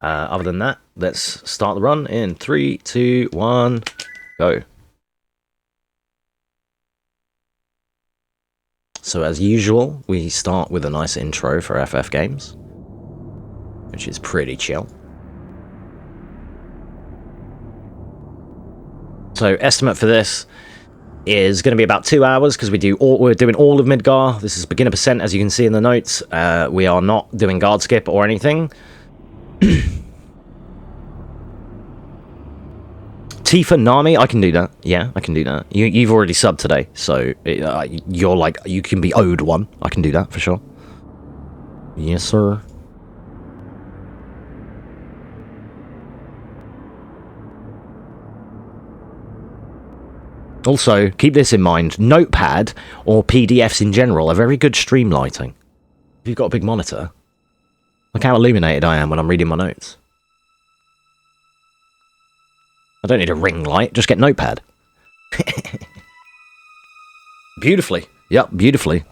Other than that, let's start the run in 3, 2, 1, go. So as usual, we start with a nice intro for FF games, which is pretty chill. So estimate for this is going to be about 2 hours because we're doing all of Midgar. This is beginner percent, as you can see in the notes. We are not doing guard skip or anything. Tifa Nami, I can do that. Yeah, I can do that. You've already subbed today, so you're like, you can be owed one. I can do that for sure. Yes, sir. Also, keep this in mind, Notepad or PDFs in general are very good stream lighting. If you've got a big monitor, look how illuminated I am when I'm reading my notes. I don't need a ring light, just get Notepad. Beautifully. Yep, beautifully.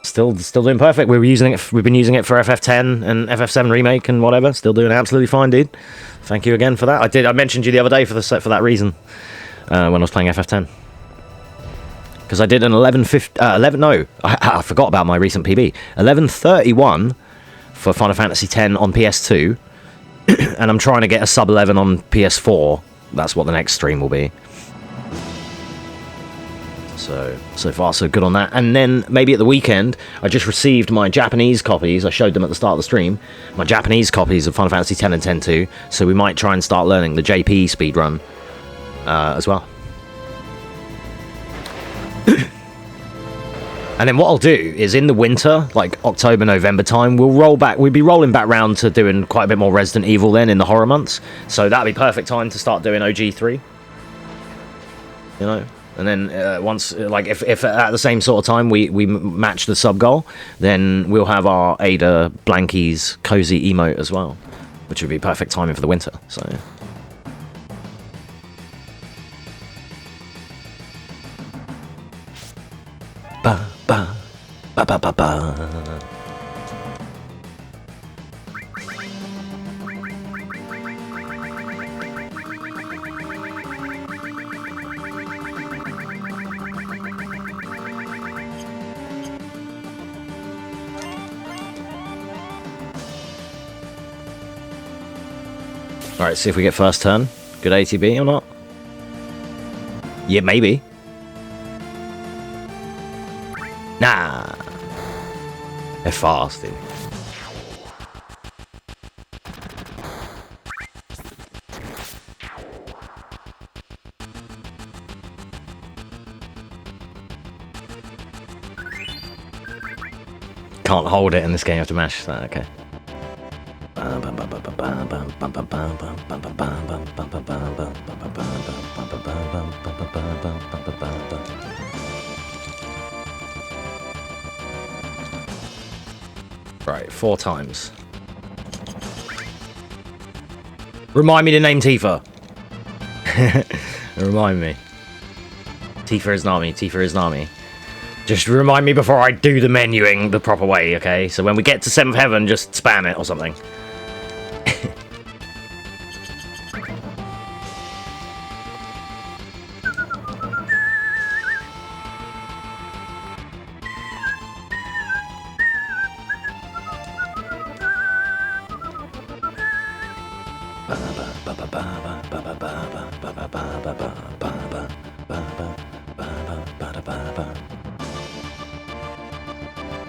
Still doing perfect. We've been using it for FF10 and FF7 remake and whatever. Still doing absolutely fine, dude. Thank you again for that. I mentioned you the other day for that reason. When I was playing FF10. Because I did an 11, no, I forgot about my recent PB. 11:31 for Final Fantasy X on PS2, and I'm trying to get a sub 11 on PS4. That's what the next stream will be. So far so good on that. And then maybe at the weekend, I just received my Japanese copies. I showed them at the start of the stream. My Japanese copies of Final Fantasy X and X-2. So we might try and start learning the JP speedrun. As well. And then what I'll do is in the winter, like October, November time, we'll be rolling back round to doing quite a bit more Resident Evil then in the horror months. So that'll be perfect time to start doing OG3. You know? And then once, like, if at the same sort of time we match the sub goal, then we'll have our Ada Blanky's cozy emote as well, which would be perfect timing for the winter. So. Ba, ba, ba, ba, ba, ba. Alright, see if we get first turn. Good ATB or not? Yeah, maybe. Nah. They're fast, dude. Can't hold it in this game, you have to mash that, okay. Right, 4 times. Remind me to name Tifa. Remind me. Tifa is Nami, Tifa is Nami. Just remind me before I do the menuing the proper way, okay? So when we get to 7th Heaven, just spam it or something.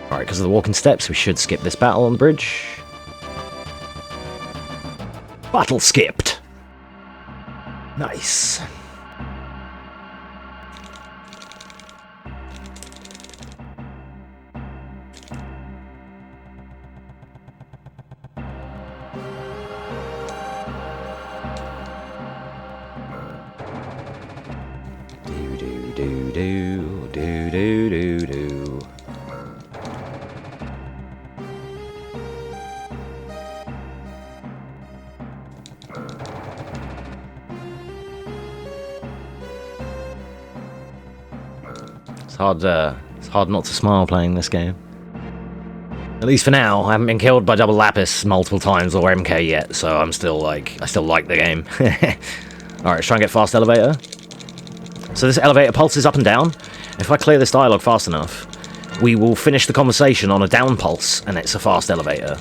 Alright, because of the walking steps, we should skip this battle on the bridge. Battle skipped! Nice. It's hard not to smile playing this game. At least for now, I haven't been killed by double lapis multiple times or MK yet, so I'm still like, I still like the game. Alright, let's try and get fast elevator. So this elevator pulses up and down. If I clear this dialogue fast enough, we will finish the conversation on a down pulse, and it's a fast elevator.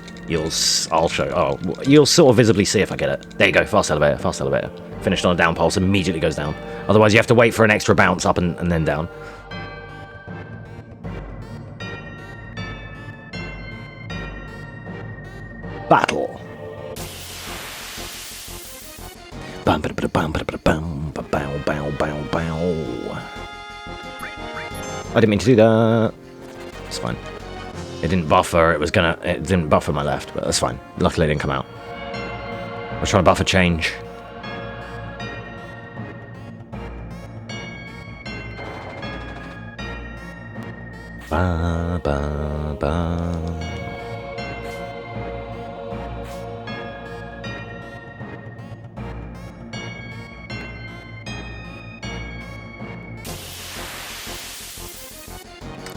I'll show, oh, you'll sort of visibly see if I get it. There you go, fast elevator, fast elevator. Finished on a down pulse, immediately goes down. Otherwise you have to wait for an extra bounce up and then down. Battle. I didn't mean to do that. It's fine. It didn't buffer. It didn't buffer my left, but that's fine. Luckily, it didn't come out. I was trying to buffer change. Ba ba ba.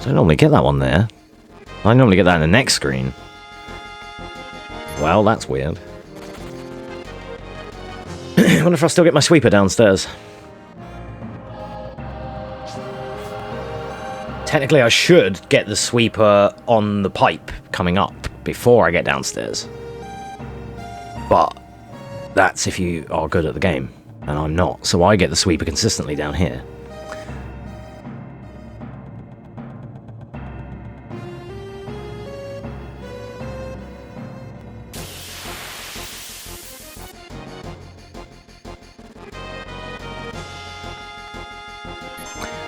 I normally get that one there. I normally get that in the next screen. Well, that's weird. I wonder if I'll still get my sweeper downstairs. Technically, I should get the sweeper on the pipe coming up before I get downstairs. But that's if you are good at the game, and I'm not. So I get the sweeper consistently down here.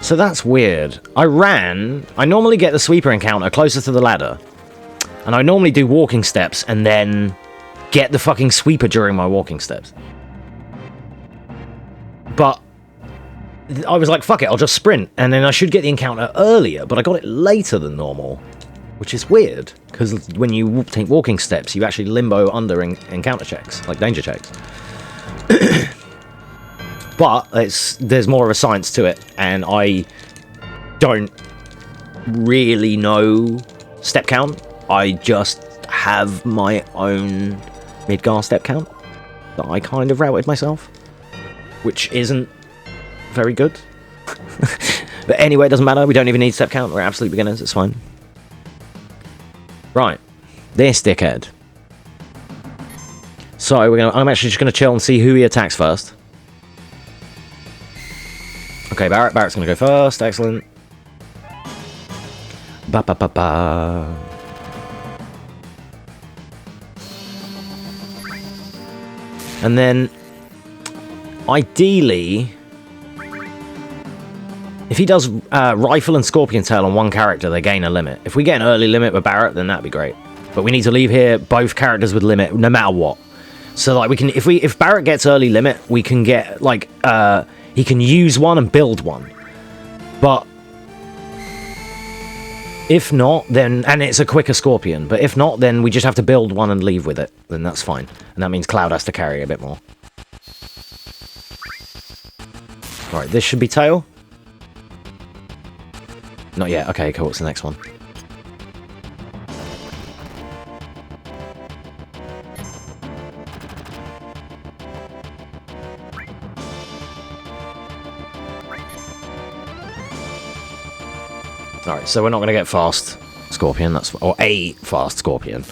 So that's weird. I normally get the sweeper encounter closer to the ladder. And I normally do walking steps and then get the fucking sweeper during my walking steps. But I was like, fuck it, I'll just sprint. And then I should get the encounter earlier, but I got it later than normal. Which is weird, because when you take walking steps, you actually limbo under encounter checks, like danger checks. But there's more of a science to it, and I don't really know step count. I just have my own Midgar step count that I kind of routed myself, which isn't very good. But anyway, it doesn't matter. We don't even need step count. We're absolute beginners. It's fine. Right, this dickhead. So I'm actually just gonna chill and see who he attacks first. Okay, Barrett's gonna go first. Excellent. Ba ba ba ba. And then, ideally, if he does rifle and scorpion tail on one character, they gain a limit. If we get an early limit with Barrett, then that'd be great. But we need to leave here both characters with limit, no matter what. So like we can, if Barrett gets early limit, we can get like he can use one and build one. But if not, then, and it's a quicker scorpion, but if not, then we just have to build one and leave with it. Then that's fine. And that means Cloud has to carry a bit more. Right, this should be tail. Not yet. Okay, cool. What's the next one? Alright, so we're not going to get fast Scorpion, or a fast Scorpion.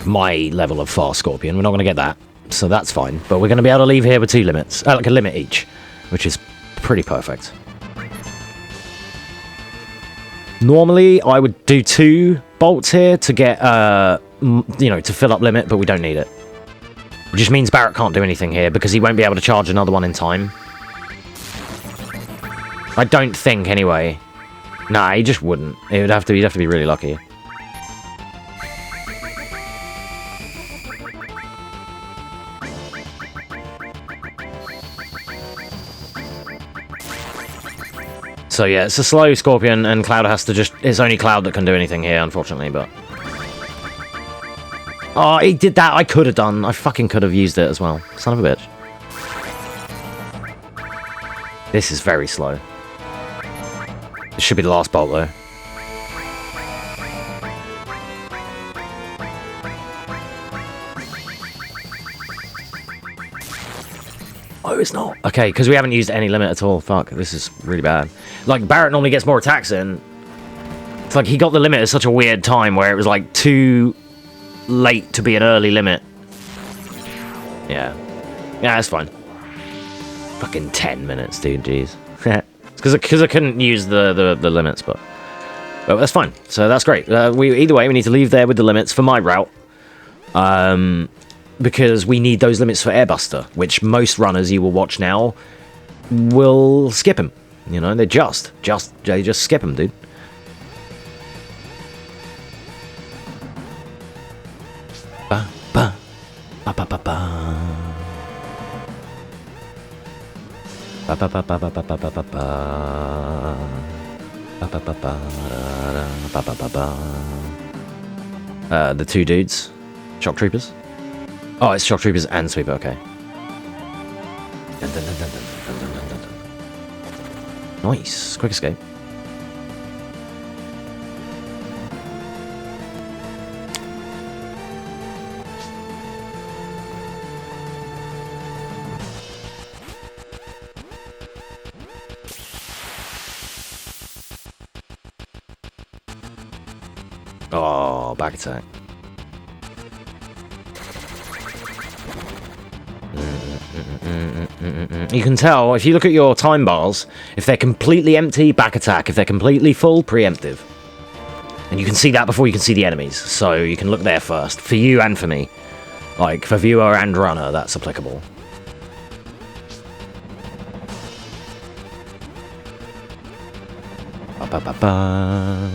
My level of fast Scorpion, we're not going to get that, so that's fine. But we're going to be able to leave here with 2 limits, like a limit each, which is pretty perfect. Normally, I would do 2 bolts here to get, you know, to fill up limit, but we don't need it. It just means Barrett can't do anything here, because he won't be able to charge another one in time. I don't think, anyway. Nah, he just wouldn't. He'd have to be really lucky. So yeah, it's a slow Scorpion, and Cloud has to just... It's only Cloud that can do anything here, unfortunately, but... Oh, he did that! I could have done. I fucking could have used it as well. Son of a bitch. This is very slow. This should be the last bolt, though. Oh, it's not. Okay, because we haven't used any limit at all. Fuck, this is really bad. Like, Barrett normally gets more attacks in. It's like he got the limit at such a weird time where it was, like, too late to be an early limit. Yeah. Yeah, that's fine. Fucking 10 minutes, dude, jeez. It's because I couldn't use the limits, but that's fine. So that's great. Either way, we need to leave there with the limits for my route. Because we need those limits for Airbuster, which most runners you will watch now will skip him. You know, they just skip him, dude. Ba ba ba ba ba ba. Ba ba ba ba ba ba ba ba ba ba. Ba ba ba ba ba ba ba ba. The two dudes, shock troopers. Oh, it's shock troopers and sweeper. Okay. Nice, quick escape. Oh, back attack. You can tell, if you look at your time bars, if they're completely empty, back attack. If they're completely full, preemptive. And you can see that before you can see the enemies. So you can look there first. For you and for me. Like, for viewer and runner, that's applicable. Ba-ba-ba-ba.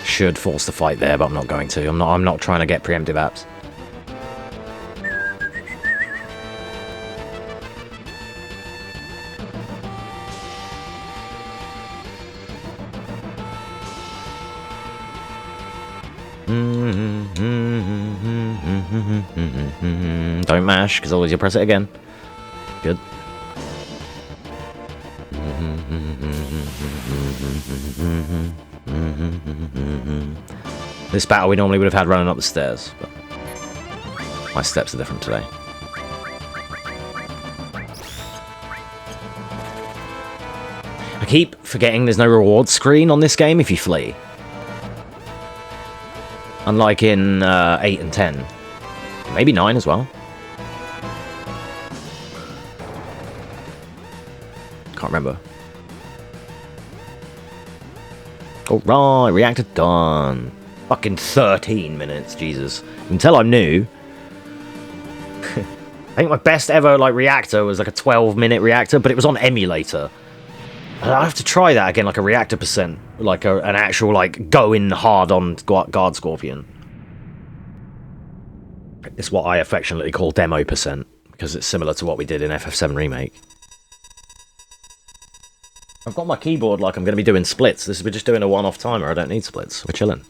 Should force the fight there, but I'm not going to. I'm not trying to get preemptive apps. Don't mash, because otherwise you'll press it again. Good. This battle we normally would have had running up the stairs, but my steps are different today. I keep forgetting there's no reward screen on this game if you flee. Unlike in 8 and 10. Maybe 9 as well. Can't remember. Alright, reactor done. Fucking 13 minutes, Jesus. You can tell I'm new. I think my best ever like reactor was like a 12-minute reactor, but it was on emulator. And I have to try that again, like a reactor percent. Like an actual, like, going hard on Guard Scorpion. It's what I affectionately call demo percent, because it's similar to what we did in FF7 Remake. I've got my keyboard like I'm going to be doing splits. We're just doing a one-off timer. I don't need splits. We're chilling.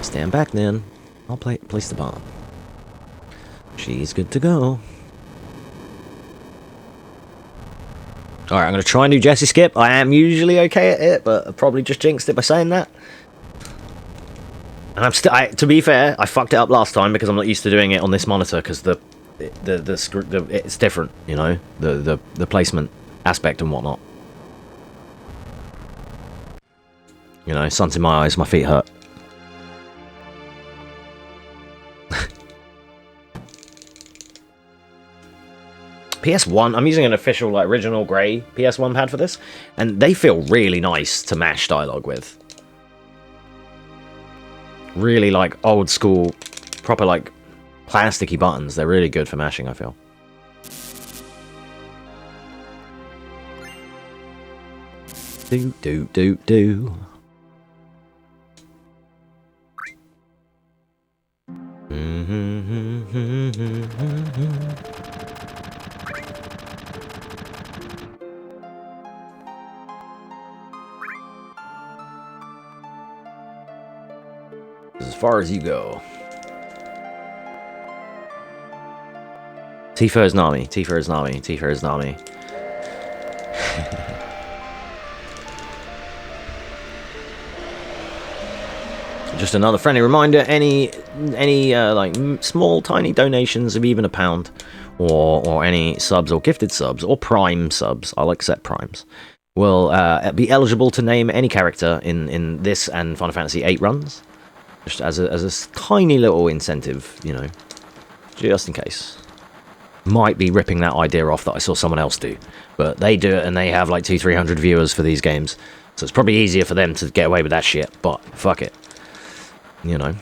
Stand back then. I'll place the bomb. She's good to go. Alright, I'm going to try and do Jesse skip. I am usually okay at it, but I probably just jinxed it by saying that. And I'm still, to be fair, I fucked it up last time because I'm not used to doing it on this monitor because it's different, you know, the placement aspect and whatnot. You know, sun's in my eyes, my feet hurt. PS1, I'm using an official, like, original grey PS1 pad for this, and they feel really nice to mash dialogue with. Really, like, old school, proper, like, plasticky buttons. They're really good for mashing, I feel. Do. As far as you go. Tifa is Nami. Tifa is Nami. Tifa is Nami. Just another friendly reminder, any like small tiny donations of even £1 or any subs or gifted subs or prime subs, I'll accept primes, will be eligible to name any character in this and Final Fantasy VIII runs, just as a tiny little incentive, you know, just in case. Might be ripping that idea off that I saw someone else do, but they do it and they have like 200-300 viewers for these games, so it's probably easier for them to get away with that shit, but fuck it. You know,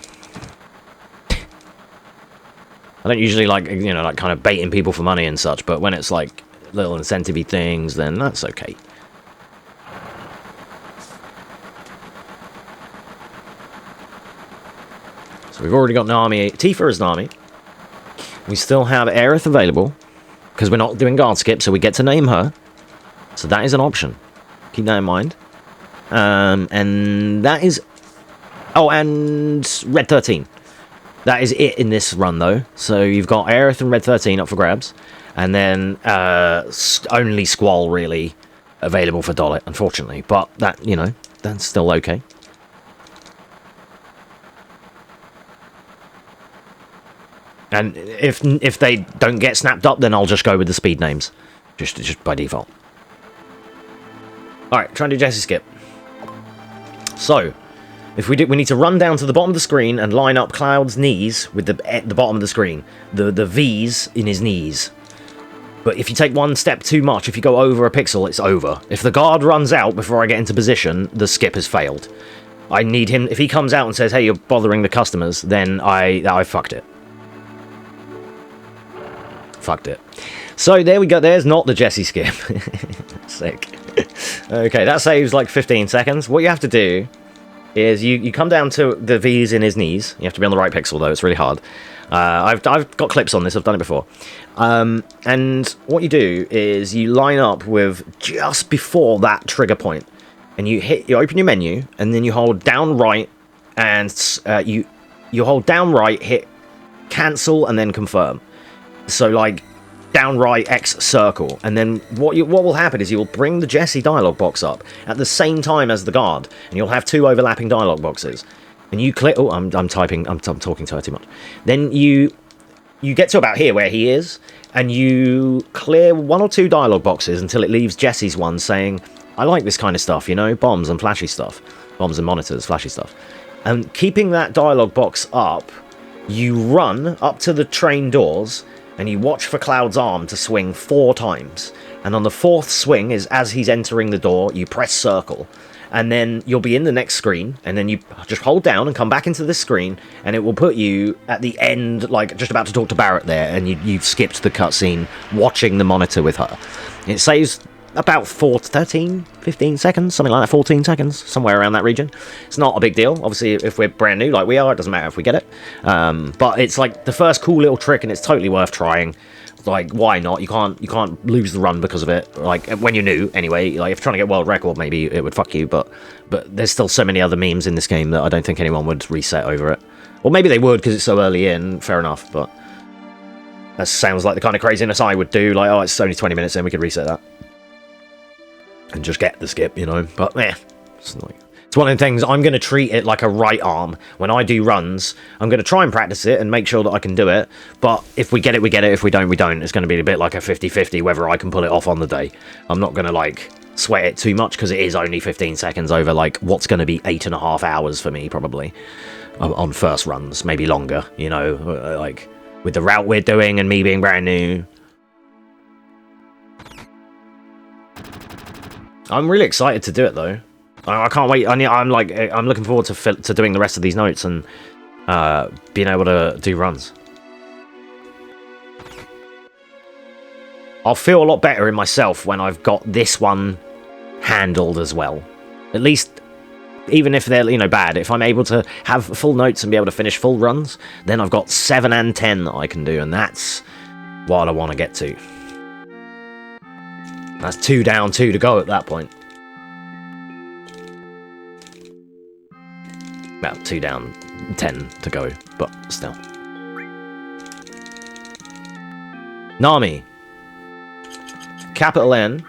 I don't usually like, you know, like kind of baiting people for money and such, but when it's like little incentive-y things, then that's okay. So we've already got Nami, Tifa as Nami. We still have Aerith available, because we're not doing guard skip, so we get to name her. So that is an option. Keep that in mind. And that is... Oh, and Red 13. That is it in this run, though. So you've got Aerith and Red 13 up for grabs. And then only Squall, really, available for Dollet, unfortunately. But that, you know, that's still okay. And if they don't get snapped up, then I'll just go with the speed names. Just by default. Alright, try and do Jesse skip. So... we need to run down to the bottom of the screen and line up Cloud's knees with the bottom of the screen. The V's in his knees. But if you take one step too much, if you go over a pixel, it's over. If the guard runs out before I get into position, the skip has failed. I need him... If he comes out and says, hey, you're bothering the customers, then I fucked it. Fucked it. So there we go. There's not the Jesse skip. Sick. Okay, that saves like 15 seconds. What you have to do... is you come down to the V's in his knees. You have to be on the right pixel, though. It's really hard. I've got clips on this. I've done it before. And what you do is you line up with just before that trigger point. And you open your menu, and then you hold down right, and you hold down right, hit cancel, and then confirm. So, like, down right X circle, and then what will happen is you'll bring the Jesse dialog box up at the same time as the guard, and you'll have two overlapping dialog boxes. And you click. Oh, I'm talking to her too much. Then you get to about here where he is, and you clear one or two dialog boxes until it leaves Jesse's one saying, "I like this kind of stuff, you know, bombs and flashy stuff, bombs and monitors, flashy stuff." And keeping that dialog box up, you run up to the train doors. And you watch for Cloud's arm to swing 4 times. And on the 4th swing, is as he's entering the door, you press circle. And then you'll be in the next screen. And then you just hold down and come back into this screen. And it will put you at the end, like just about to talk to Barrett there. And you've skipped the cutscene watching the monitor with her. It saves about 13, 15 seconds, something like that, 14 seconds, somewhere around that region. It's not a big deal. Obviously, if we're brand new like we are, it doesn't matter if we get it. But it's like the first cool little trick, and it's totally worth trying. Like, why not? You can't lose the run because of it. Like, when you're new, anyway. Like, if you're trying to get world record, maybe it would fuck you. But there's still so many other memes in this game that I don't think anyone would reset over it. Or maybe they would because it's so early in. Fair enough, but that sounds like the kind of craziness I would do. Like, oh, it's only 20 minutes in, we could reset that. And just get the skip, you know. But, it's one of the things, I'm going to treat it like a right arm. When I do runs, I'm going to try and practice it and make sure that I can do it. But if we get it, we get it. If we don't, we don't. It's going to be a bit like a 50-50 whether I can pull it off on the day. I'm not going to, like, sweat it too much because it is only 15 seconds over, like, what's going to be 8.5 hours for me, probably, on first runs. Maybe longer, you know, like, with the route we're doing and me being brand new. I'm really excited to do it, though. I can't wait. I'm looking forward to doing the rest of these notes and being able to do runs. I'll feel a lot better in myself when I've got this one handled as well. At least, even if they're, you know, bad, if I'm able to have full notes and be able to finish full runs, then I've got 7 and 10 that I can do, and that's what I want to get to. That's 2 down, 2 to go at that point. Well, 2 down, 10 to go, but still. Nami. Capital N.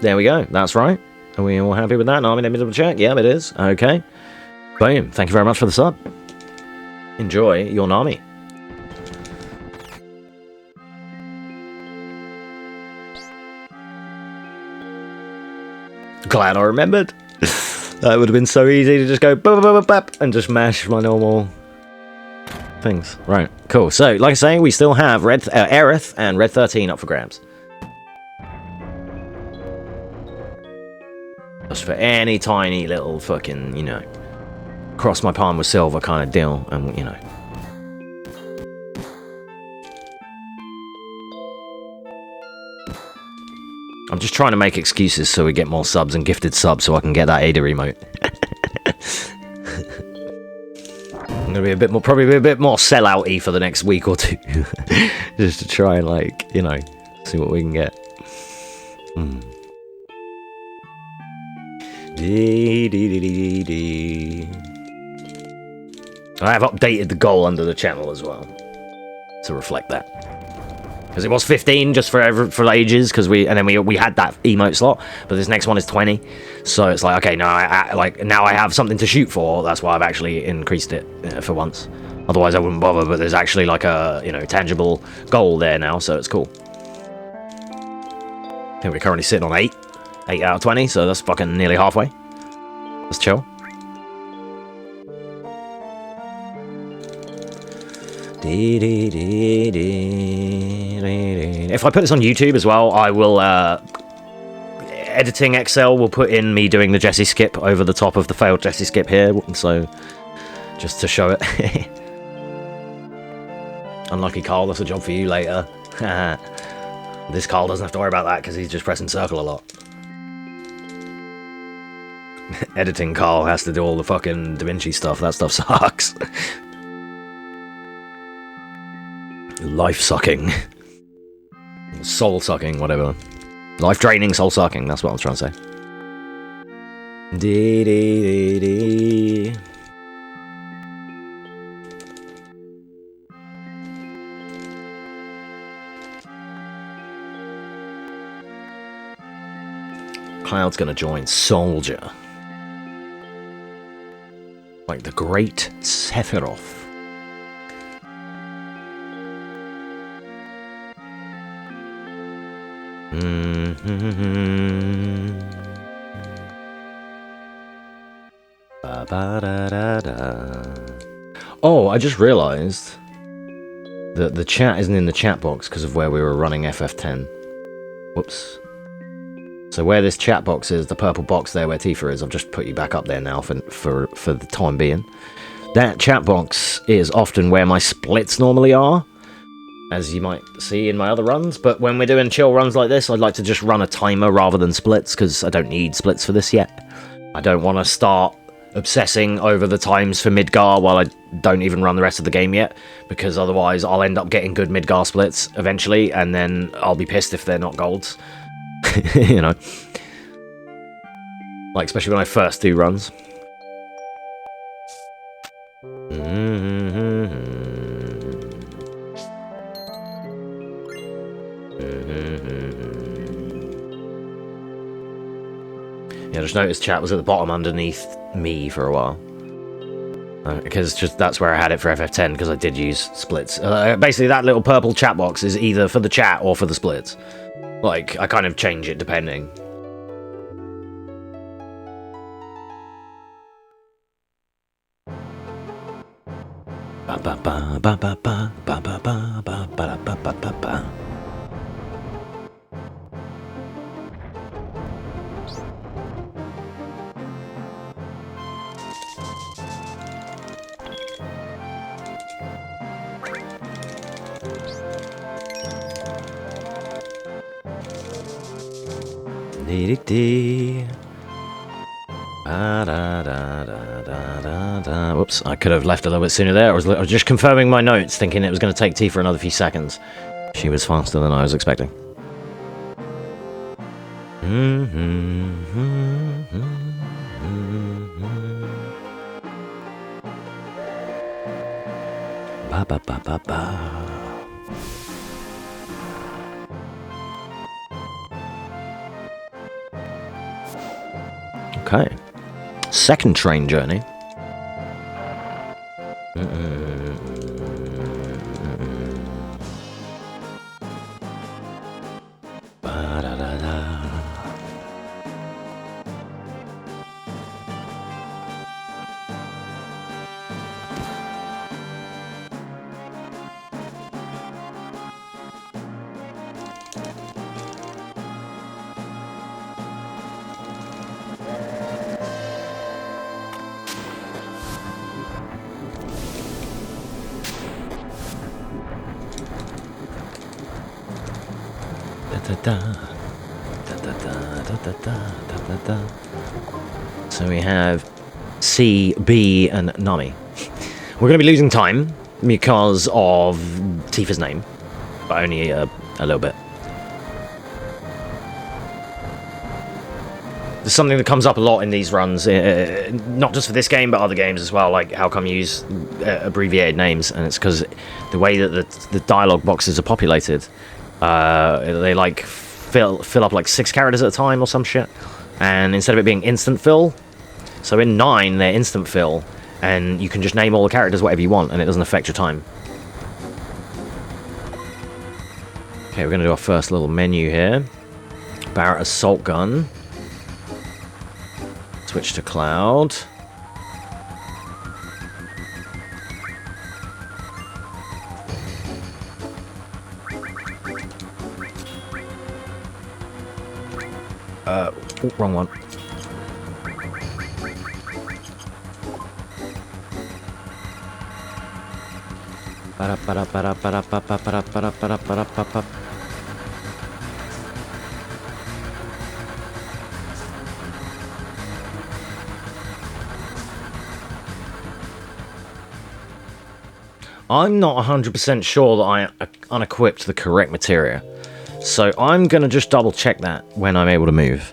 There we go, that's right. Are we all happy with that? Nami, let me double check. Yeah, it is. Okay. Boom. Thank you very much for the sub. Enjoy your Nami. Glad I remembered. That would have been so easy to just go bop, bop, bop, bop, and just mash my normal things. Right, cool. So, like I say, we still have Aerith and Red 13 up for grabs. Just for any tiny little fucking, you know, cross my palm with silver kind of deal, and, you know. I'm just trying to make excuses so we get more subs and gifted subs so I can get that Ada remote. I'm gonna be a bit more, probably a bit more sell-out-y for the next week or two. Just to try and, like, you know, see what we can get. I have updated the goal under the channel as well to reflect that. Because it was 15 just for ages, because we had that emote slot, but this next one is 20, so it's like, okay, now I have something to shoot for. That's why I've actually increased it for once. Otherwise I wouldn't bother, but there's actually like a, you know, tangible goal there now, so it's cool. I think we're currently sitting on 8 out of 20, so that's fucking nearly halfway. Let's chill. If I put this on YouTube as well, I will, editing Excel will put in me doing the Jesse skip over the top of the failed Jesse skip here, so just to show it. Unlucky Carl, that's a job for you later. This Carl doesn't have to worry about that because he's just pressing circle a lot. Editing Carl has to do all the fucking Da Vinci stuff. That stuff sucks. Life sucking. Soul sucking, whatever. Life draining, soul sucking. That's what I was trying to say. Dee dee dee dee. Cloud's gonna join Soldier. Like the great Sephiroth. Oh, I just realised that the chat isn't in the chat box because of where we were running FF10. Whoops. So where this chat box is, the purple box there where Tifa is, I've just put you back up there now for the time being. That chat box is often where my splits normally are, as you might see in my other runs, but when we're doing chill runs like this, I'd like to just run a timer rather than splits, because I don't need splits for this yet. I don't want to start obsessing over the times for Midgar while I don't even run the rest of the game yet, because otherwise I'll end up getting good Midgar splits eventually, and then I'll be pissed if they're not golds. You know? Like, especially when I first do runs. Yeah, I just noticed chat was at the bottom underneath me for a while. Because that's where I had it for FF10, because I did use splits. Basically, that little purple chat box is either for the chat or for the splits. Like, I kind of change it depending. Ba ba ba ba ba ba ba ba ba ba ba ba ba ba. Whoops, I could have left a little bit sooner there. I was just confirming my notes, thinking it was going to take Tifa another few seconds. She was faster than I was expecting. Ba ba ba ba ba. Okay. Second train journey. So we have C, B, and Nami. We're going to be losing time because of Tifa's name, but only a little bit. There's something that comes up a lot in these runs, not just for this game, but other games as well, like how come you use abbreviated names, and it's because the way that the dialogue boxes are populated, they like fill up like 6 characters at a time or some shit, and instead of it being instant fill, so in 9 they're instant fill, and you can just name all the characters whatever you want, and it doesn't affect your time. Okay, we're going to do our first little menu here. Barrett Assault Gun. Switch to Cloud. Wrong one. I'm not 100% sure that I unequipped the correct materia, so I'm going to just double check that when I'm able to move,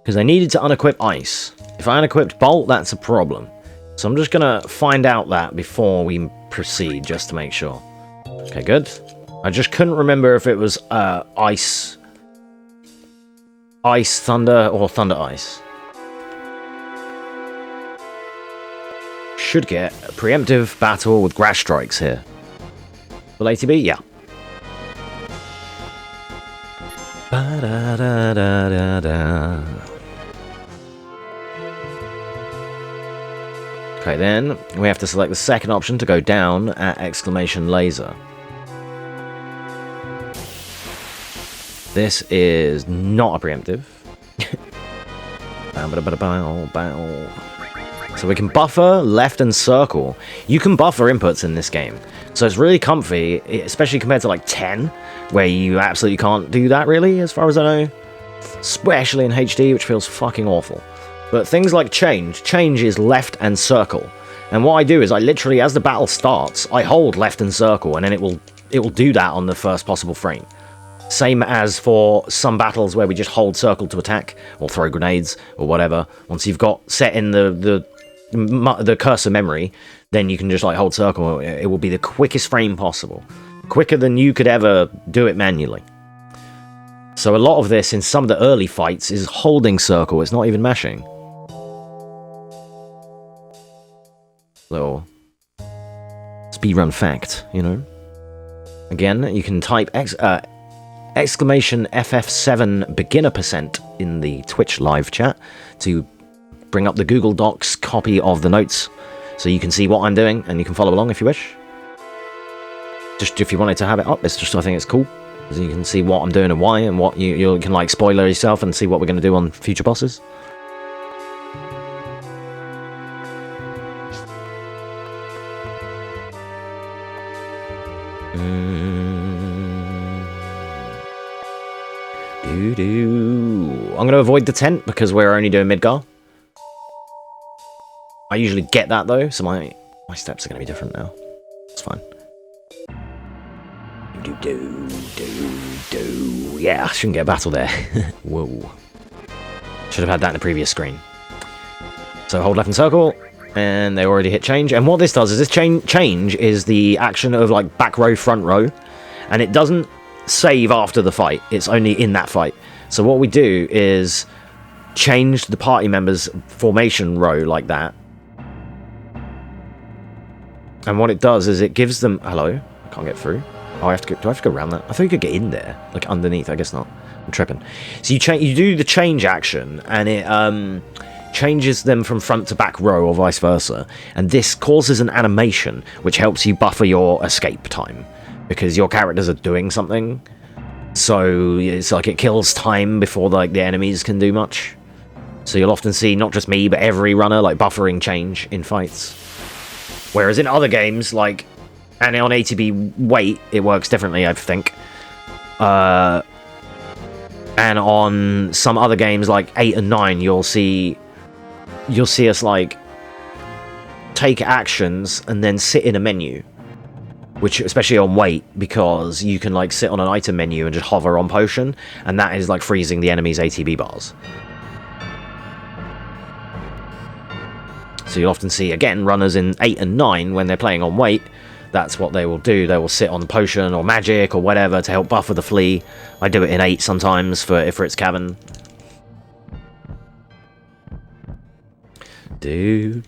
because I needed to unequip ice. If I unequipped bolt, that's a problem. So I'm just going to find out that before we proceed, just to make sure. Okay, good. I just couldn't remember if it was ice, thunder, or thunder, ice. Should get a preemptive battle with grass strikes here. Will ATB? Yeah. Okay, then we have to select the second option to go down at exclamation laser. This is not a preemptive. So we can buffer left and circle. You can buffer inputs in this game. So it's really comfy, especially compared to like 10, where you absolutely can't do that really, as far as I know. Especially in HD, which feels fucking awful. But things like change is left and circle. And what I do is I literally, as the battle starts, I hold left and circle, and then it will do that on the first possible frame. Same as for some battles where we just hold circle to attack, or throw grenades, or whatever. Once you've got set in the cursor memory, then you can just like hold circle. It will be the quickest frame possible, quicker than you could ever do it manually. So a lot of this in some of the early fights is holding circle, it's not even mashing. Little speedrun fact, you know. Again, you can type exclamation FF7 beginner % in the Twitch live chat to bring up the Google Docs copy of the notes, so you can see what I'm doing and you can follow along if you wish. Just if you wanted to have it up, it's just, I think it's cool, so you can see what I'm doing and why, and what you can like spoiler yourself and see what we're going to do on future bosses. I'm going to avoid the tent because we're only doing Midgar. I usually get that though, so my steps are going to be different now. It's fine. Yeah, I shouldn't get a battle there. Whoa. Should have had that in the previous screen. So hold left and circle, and they already hit change. And what this does is this change is the action of like back row, front row, and it doesn't save after the fight. It's only in that fight. So what we do is changed the party members' formation row like that. And what it does is it gives them... Hello? I can't get through. Oh, I have to go... Do I have to go around that? I thought you could get in there. Like, underneath. I guess not. I'm tripping. So you do the change action, and it changes them from front to back row, or vice versa. And this causes an animation, which helps you buffer your escape time. Because your characters are doing something. So it's like it kills time before like the enemies can do much. So you'll often see not just me, but every runner like buffering change in fights. Whereas in other games, like, and on ATB Wait, it works differently, I think. And on some other games like 8 and 9, you'll see us like take actions and then sit in a menu. Which, especially on Wait, because you can like sit on an item menu and just hover on potion, and that is like freezing the enemy's ATB bars. So you'll often see, again, runners in 8 and 9, when they're playing on Wait, that's what they will do. They will sit on potion or magic or whatever to help buffer the flea. I do it in 8 sometimes for Ifrit's Cavern. Do.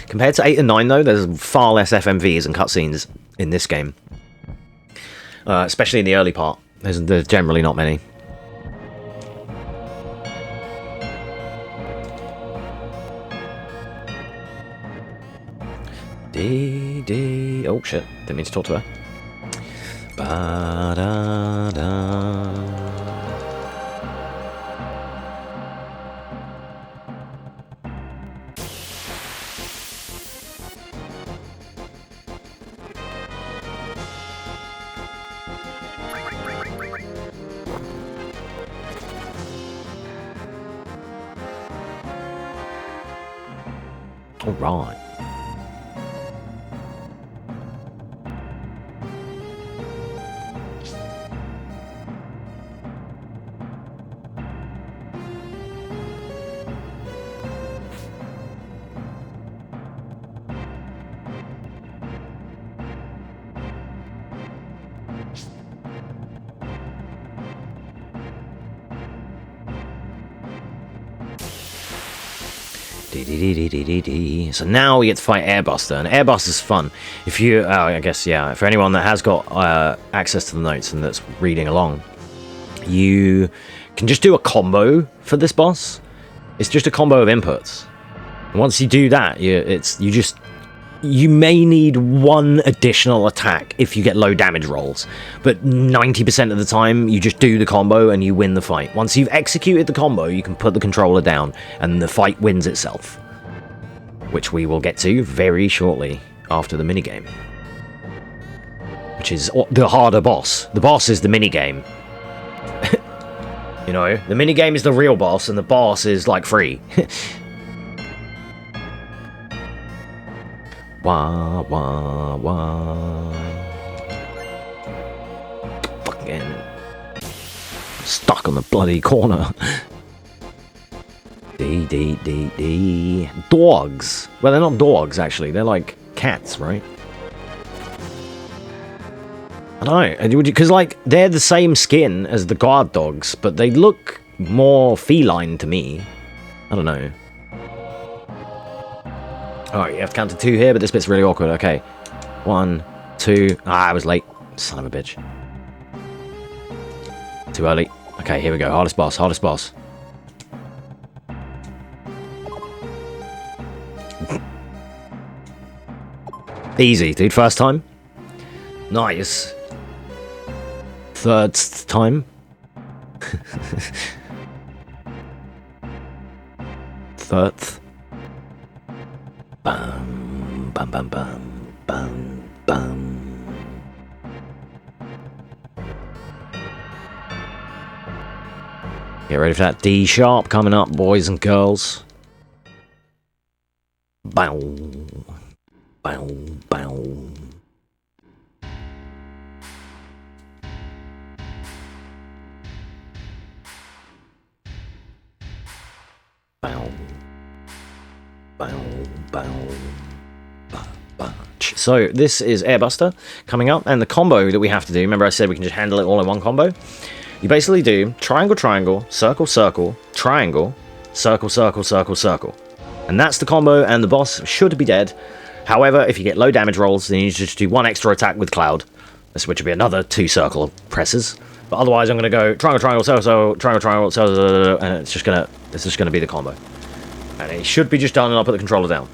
Compared to 8 and 9, though, there's far less FMVs and cutscenes in this game. Especially in the early part. There's generally not many. Oh, shit. Didn't mean to talk to her. Ba-da-da. All right. So now we get to fight Airbuster, and Airbuster is fun. If you, I guess, yeah, for anyone that has got access to the notes and that's reading along, you can just do a combo for this boss. It's just a combo of inputs. And once you do that, you may need one additional attack if you get low damage rolls, but 90% of the time you just do the combo and you win the fight. Once you've executed the combo, you can put the controller down and the fight wins itself, which we will get to very shortly after the minigame, which is the harder boss. The boss is the minigame. You know, the minigame is the real boss and the boss is like free. Wah, wah, wah. Fucking stuck on the bloody corner. Dogs. Well, they're not dogs, actually. They're like cats, right? I don't know. Because, like, they're the same skin as the guard dogs, but they look more feline to me. I don't know. Alright, you have to count to 2 here, but this bit's really awkward. Okay. 1, 2. Ah, I was late. Son of a bitch. Too early. Okay, here we go. Hardest boss, hardest boss. Easy, dude. First time. Nice. Third time. Third. Bam, bam, bam, bam, bam, bam. Get ready for that D sharp coming up, boys and girls. Bow, bow, bow. Bow. Bow, bow, ba, ba, switch. So this is Airbuster coming up, and the combo that we have to do, remember I said we can just handle it all in one combo? You basically do triangle, triangle, circle, circle, triangle, circle, circle, circle, circle. And that's the combo, and the boss should be dead. However, if you get low damage rolls, then you just do one extra attack with Cloud, which would be another 2 circle presses. But otherwise, I'm going to go triangle, triangle, circle, circle, triangle, triangle, circle, and it's just gonna be the combo. And it should be just done, and I'll put the controller down.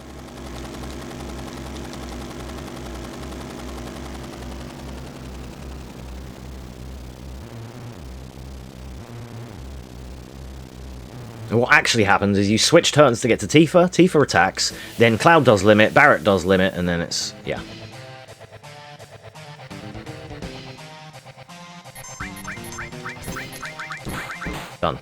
And what actually happens is you switch turns to get to Tifa. Tifa attacks, then Cloud does limit, Barret does limit, and then it's, yeah. Done.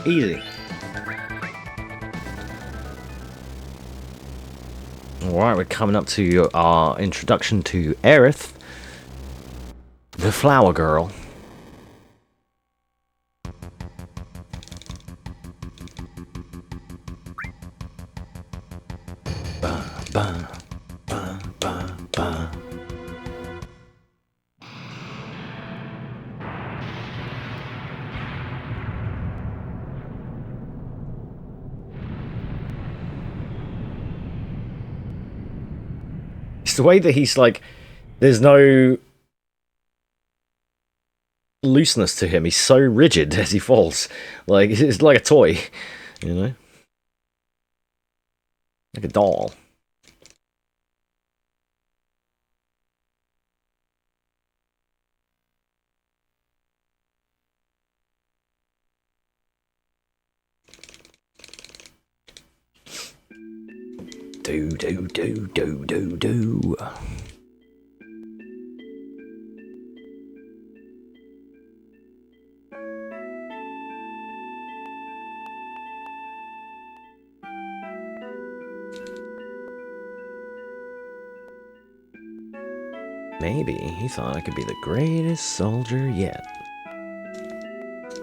Easy. Alright, we're coming up to our introduction to Aerith, the Flower Girl. Ba, ba, ba, ba, ba. The way that he's like, there's no looseness to him. He's so rigid as he falls. Like, it's like a toy, you know? Like a doll. Do, do, do, do, do, do. Maybe he thought I could be the greatest soldier yet.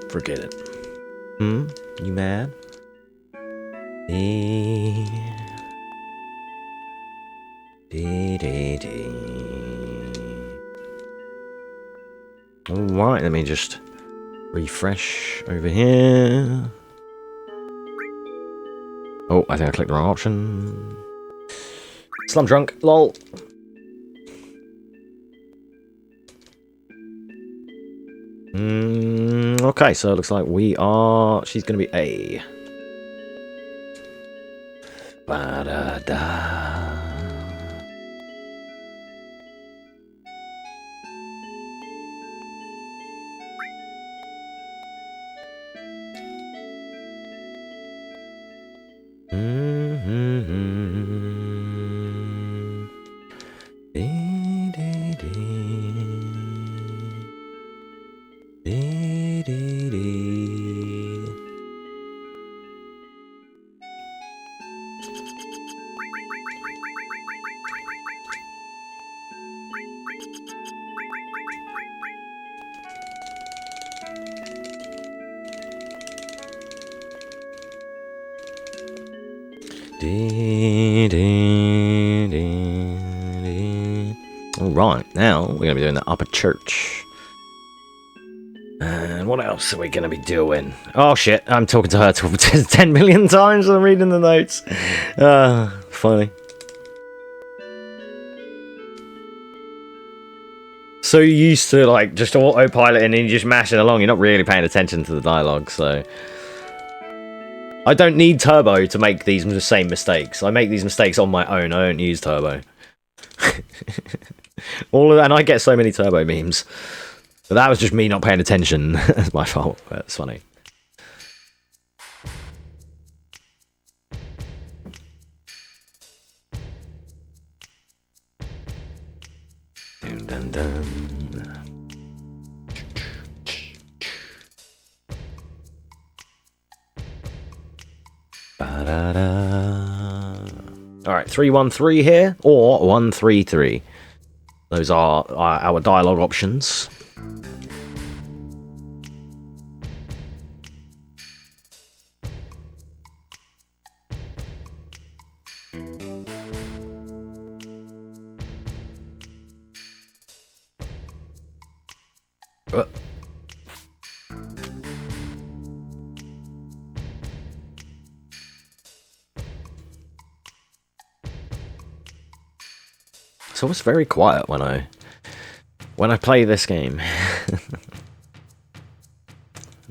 Forget it. You mad? Alright, let me just refresh over here. Oh, I think I clicked the wrong option. Slum drunk, lol. Okay, so it looks like she's gonna be A. Ba-da-da. Alright, now we're going to be doing the upper church. And what else are we going to be doing? Oh shit, I'm talking to her 10 million times and I'm reading the notes. Funny. So used to like just autopilot and then you just mashing along, you're not really paying attention to the dialogue, so... I don't need Turbo to make these same mistakes. I make these mistakes on my own. I don't use Turbo. And I get so many Turbo memes. But that was just me not paying attention. That's my fault. That's funny. Dun, dun. Alright, 313 here, or 133. Those are our dialogue options. It's always very quiet when I play this game.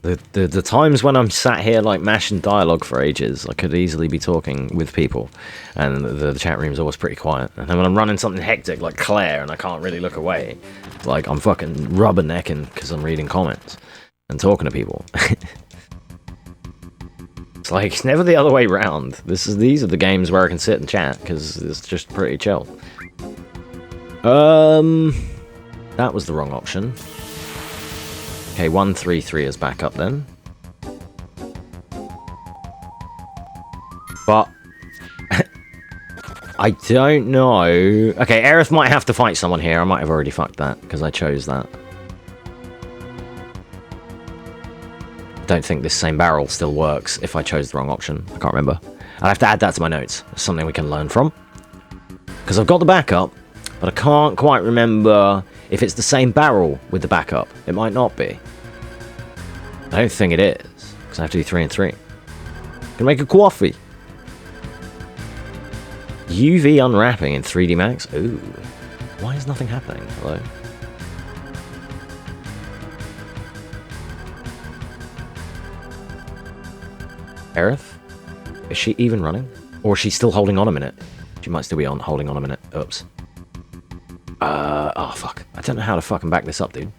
the times when I'm sat here like mashing dialogue for ages, I could easily be talking with people, and the chat room's always pretty quiet. And then when I'm running something hectic like Claire and I can't really look away, like I'm fucking rubbernecking because I'm reading comments and talking to people. It's like it's never the other way round. These are the games where I can sit and chat because it's just pretty chill. That was the wrong option. Okay, 133 is back up then. But I don't know. Okay, Aerith might have to fight someone here. I might have already fucked that because I chose that. Don't think this same barrel still works if I chose the wrong option. I can't remember. I'll have to add that to my notes. It's something we can learn from. Because I've got the backup, but I can't quite remember if it's the same barrel with the backup. It might not be. I don't think it is, because I have to do 3 and 3. Gonna make a coffee. UV unwrapping in 3D Max? Ooh. Why is nothing happening? Hello? Aerith? Is she even running? Or is she still holding on a minute? She might still be holding on a minute. Oops. Oh fuck. I don't know how to fucking back this up, dude.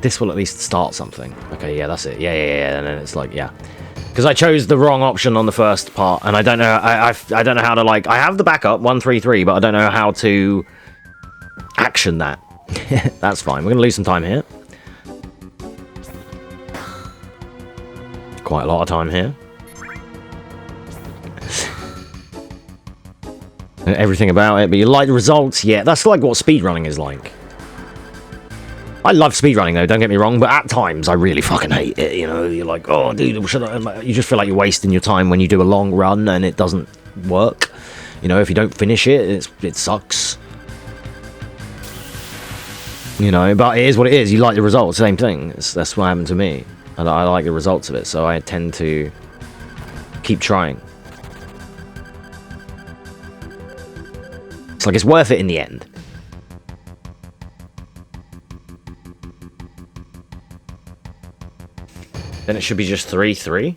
This will at least start something. Okay, yeah, that's it. Yeah. And then it's like, yeah. Because I chose the wrong option on the first part, and I don't know. I don't know how to like. I have the backup 133, but I don't know how to action that. That's fine. We're gonna lose some time here. Quite a lot of time here. Everything about it, but you like the results? Yeah, that's like what speedrunning is like. I love speedrunning though, don't get me wrong, but at times I really fucking hate it, you know? You're like, oh dude, you just feel like you're wasting your time when you do a long run and it doesn't work. You know, if you don't finish it, it sucks. You know, but it is what it is. You like the results, same thing. That's what happened to me. I like the results of it, so I tend to keep trying. It's like it's worth it in the end. Then it should be just 3-3.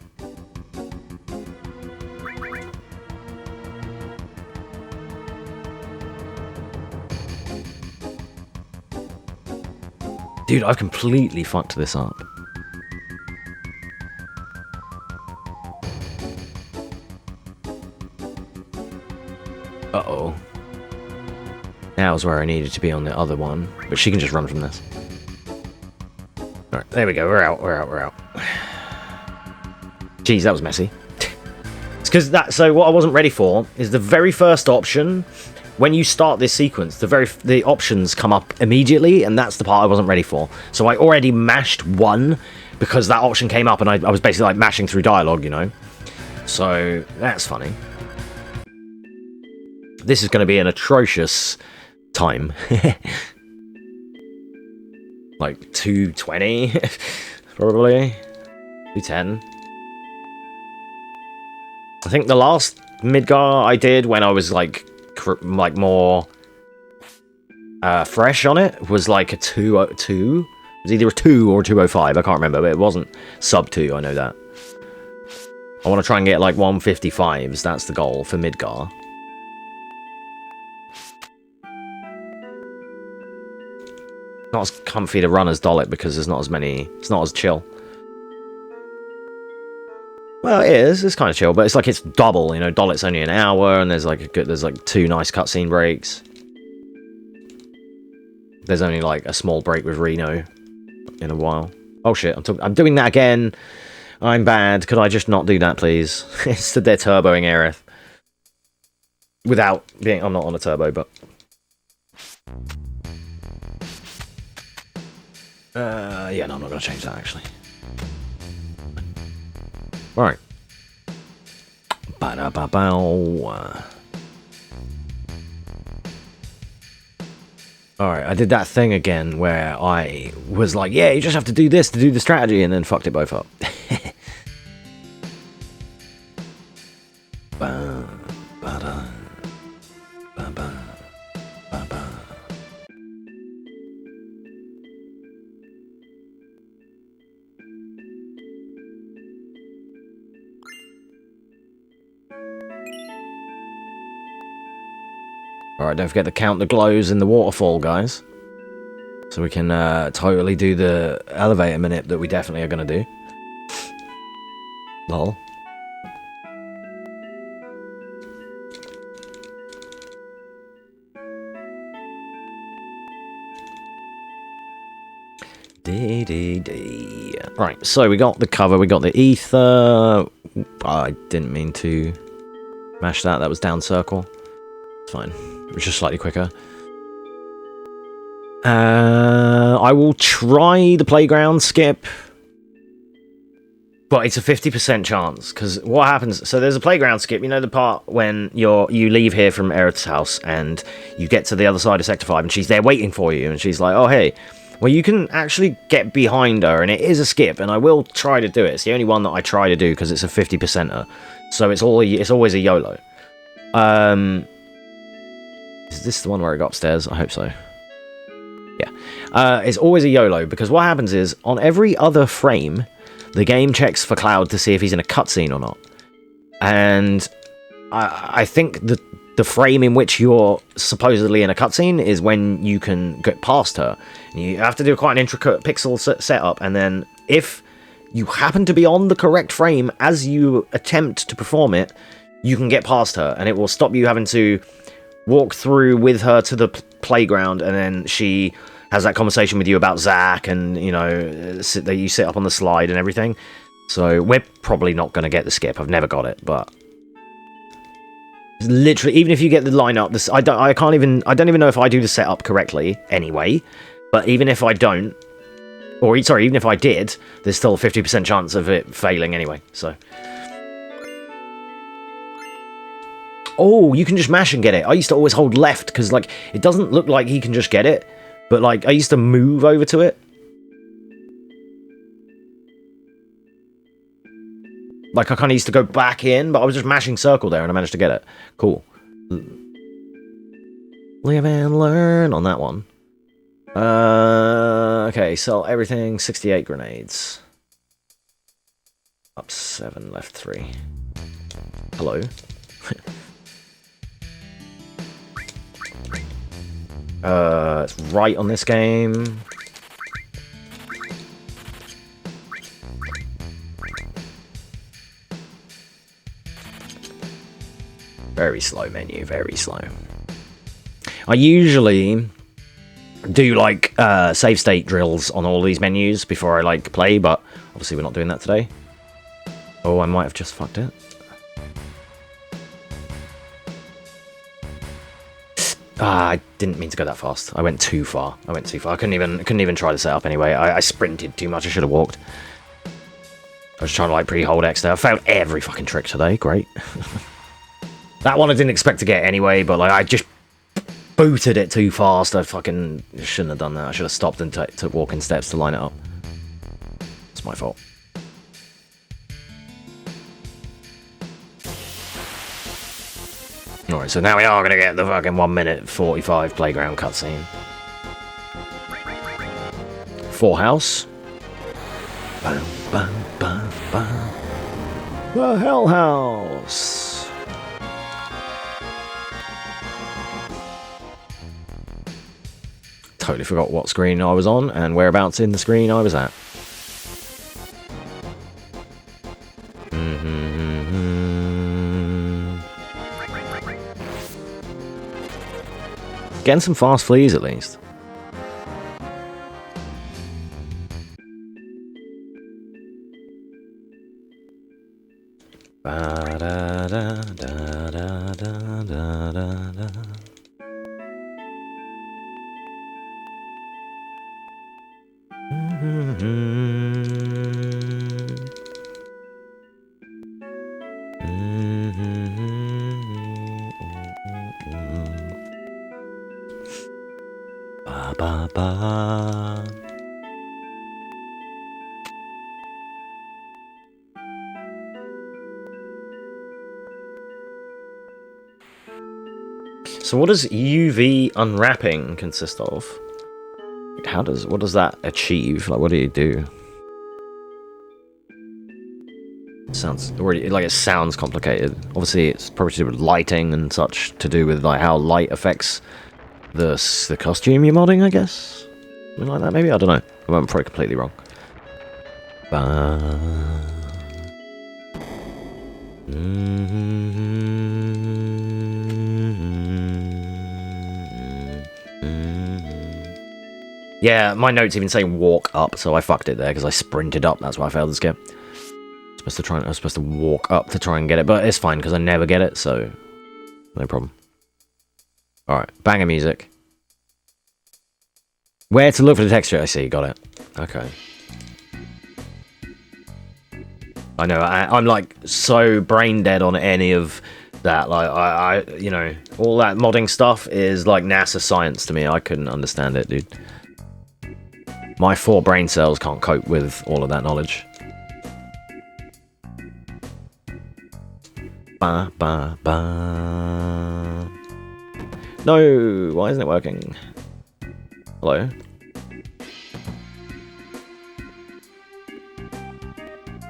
Dude, I've completely fucked this up. Uh-oh. That was where I needed to be on the other one, but she can just run from this. Alright, there we go. We're out. Jeez, that was messy. It's because so what I wasn't ready for is the very first option. When you start this sequence, the options come up immediately, and that's the part I wasn't ready for. So I already mashed 1 because that option came up, and I was basically like mashing through dialogue, you know? So that's funny. This is going to be an atrocious time. Like 220, probably. 210. I think the last Midgar I did when I was like more fresh on it was like a 202. It was either a 2 or 205. I can't remember, but it wasn't sub 2. I know that. I want to try and get like 155s. That's the goal for Midgar. Not as comfy to run as Dolit because there's not as many. It's not as chill. Well, it is. It's kind of chill, but it's like it's double. You know, Dolit's only an hour, and there's like two nice cutscene breaks. There's only like a small break with Reno in a while. Oh shit! I'm doing that again. I'm bad. Could I just not do that, please? It's that they're turboing Aerith without being. I'm not on a turbo, but. Yeah, no, I'm not going to change that, actually. Alright. Ba-da-ba-bow. Alright, I did that thing again where I was like, yeah, you just have to do this to do the strategy, and then fucked it both up. Ba-da. Ba-ba. Ba-ba. Alright, don't forget to count the glows in the waterfall, guys. So we can totally do the elevator minute that we definitely are going to do. Lol. Right, so we got the cover, we got the ether. I didn't mean to mash that, that was down circle. It's fine. It was just slightly quicker. I will try the playground skip. But it's a 50% chance, because what happens... So there's a playground skip, you know the part when you leave here from Aerith's house, and you get to the other side of Sector 5, and she's there waiting for you, and she's like, oh, hey. Well, you can actually get behind her, and it is a skip, and I will try to do it. It's the only one that I try to do, because it's a 50%er. So it's always a YOLO. Is this the one where I got upstairs? I hope so. Yeah. It's always a YOLO, because what happens is, on every other frame, the game checks for Cloud to see if he's in a cutscene or not. And I think the frame in which you're supposedly in a cutscene is when you can get past her. And you have to do quite an intricate pixel setup, and then if you happen to be on the correct frame as you attempt to perform it, you can get past her, and it will stop you having to walk through with her to the playground, and then she has that conversation with you about Zack, and, you know, you sit up on the slide and everything. So we're probably not going to get the skip. I've never got it, but literally, even if you get the lineup, I don't even know if I do the setup correctly anyway. But even if I don't, or sorry, even if I did, there's still a 50% chance of it failing anyway. So. Oh, you can just mash and get it. I used to always hold left, because, like, it doesn't look like he can just get it. But, like, I used to move over to it. Like, I kind of used to go back in, but I was just mashing circle there, and I managed to get it. Cool. Live and learn on that one. Okay, sell everything. 68 grenades. Up 7, left 3. Hello. It's right on this game. Very slow menu, very slow. I usually do, like, save state drills on all these menus before I, like, play, but obviously we're not doing that today. Oh, I might have just fucked it. I didn't mean to go that fast. I went too far. I couldn't even try the setup anyway. I sprinted too much. I should have walked. I was trying to, like, pre-hold X there. I failed every fucking trick today. Great. That one I didn't expect to get anyway, but, like, I just booted it too fast. I fucking shouldn't have done that. I should have stopped and took walking steps to line it up. It's my fault. Alright, so now we are going to get the fucking 1 minute 45 playground cutscene. 4 house. Bam, bam, bam, bam. The Hell House. Totally forgot what screen I was on and whereabouts in the screen I was at. Mm-hmm. Getting some fast fleas at least. So what does UV unwrapping consist of? What does that achieve? Like, what do you do? Sounds already like it sounds complicated. Obviously, it's probably to do with lighting and such, to do with like how light affects the costume you're modding, I guess. Something like that, maybe. I don't know. I'm probably completely wrong. Yeah, my notes even say walk up, so I fucked it there because I sprinted up. That's why I failed this game. I was supposed to walk up to try and get it, but it's fine because I never get it, so no problem. Alright, banger music. Where to look for the texture? I see, got it. Okay. I know, I'm like so brain dead on any of that. Like, I you know, all that modding stuff is like NASA science to me. I couldn't understand it, dude. My 4 brain cells can't cope with all of that knowledge. Ba, ba, ba. No, why isn't it working? Hello?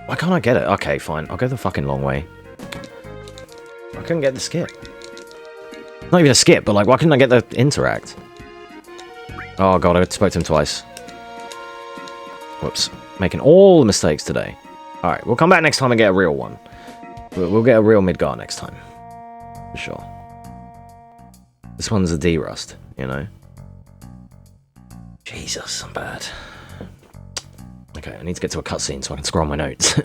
Why can't I get it? Okay, fine. I'll go the fucking long way. I couldn't get the skip. Not even a skip, but like, why couldn't I get the interact? Oh god, I spoke to him twice. Whoops. Making all the mistakes today. Alright, we'll come back next time and get a real one. We'll get a real Midgar next time. For sure. This one's a D-Rust, you know? Jesus, I'm bad. Okay, I need to get to a cutscene so I can scroll my notes.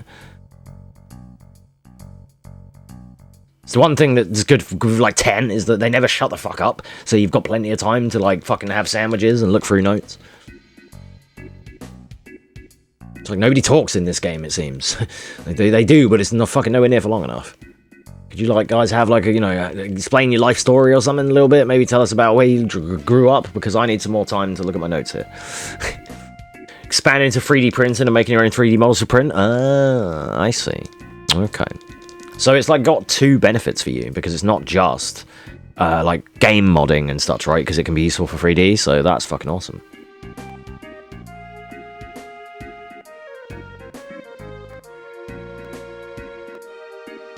So one thing that's good for like 10 is that they never shut the fuck up, so you've got plenty of time to like fucking have sandwiches and look through notes. It's like nobody talks in this game, it seems. They do, but it's not fucking nowhere near for long enough. Could you like guys have like a, you know, explain your life story or something a little bit? Maybe tell us about where you grew up, because I need some more time to look at my notes here. Expand into 3D printing and making your own 3D models to print? Ah, I see. Okay. So it's like got 2 benefits for you, because it's not just like game modding and such, right? Because it can be useful for 3D, so that's fucking awesome.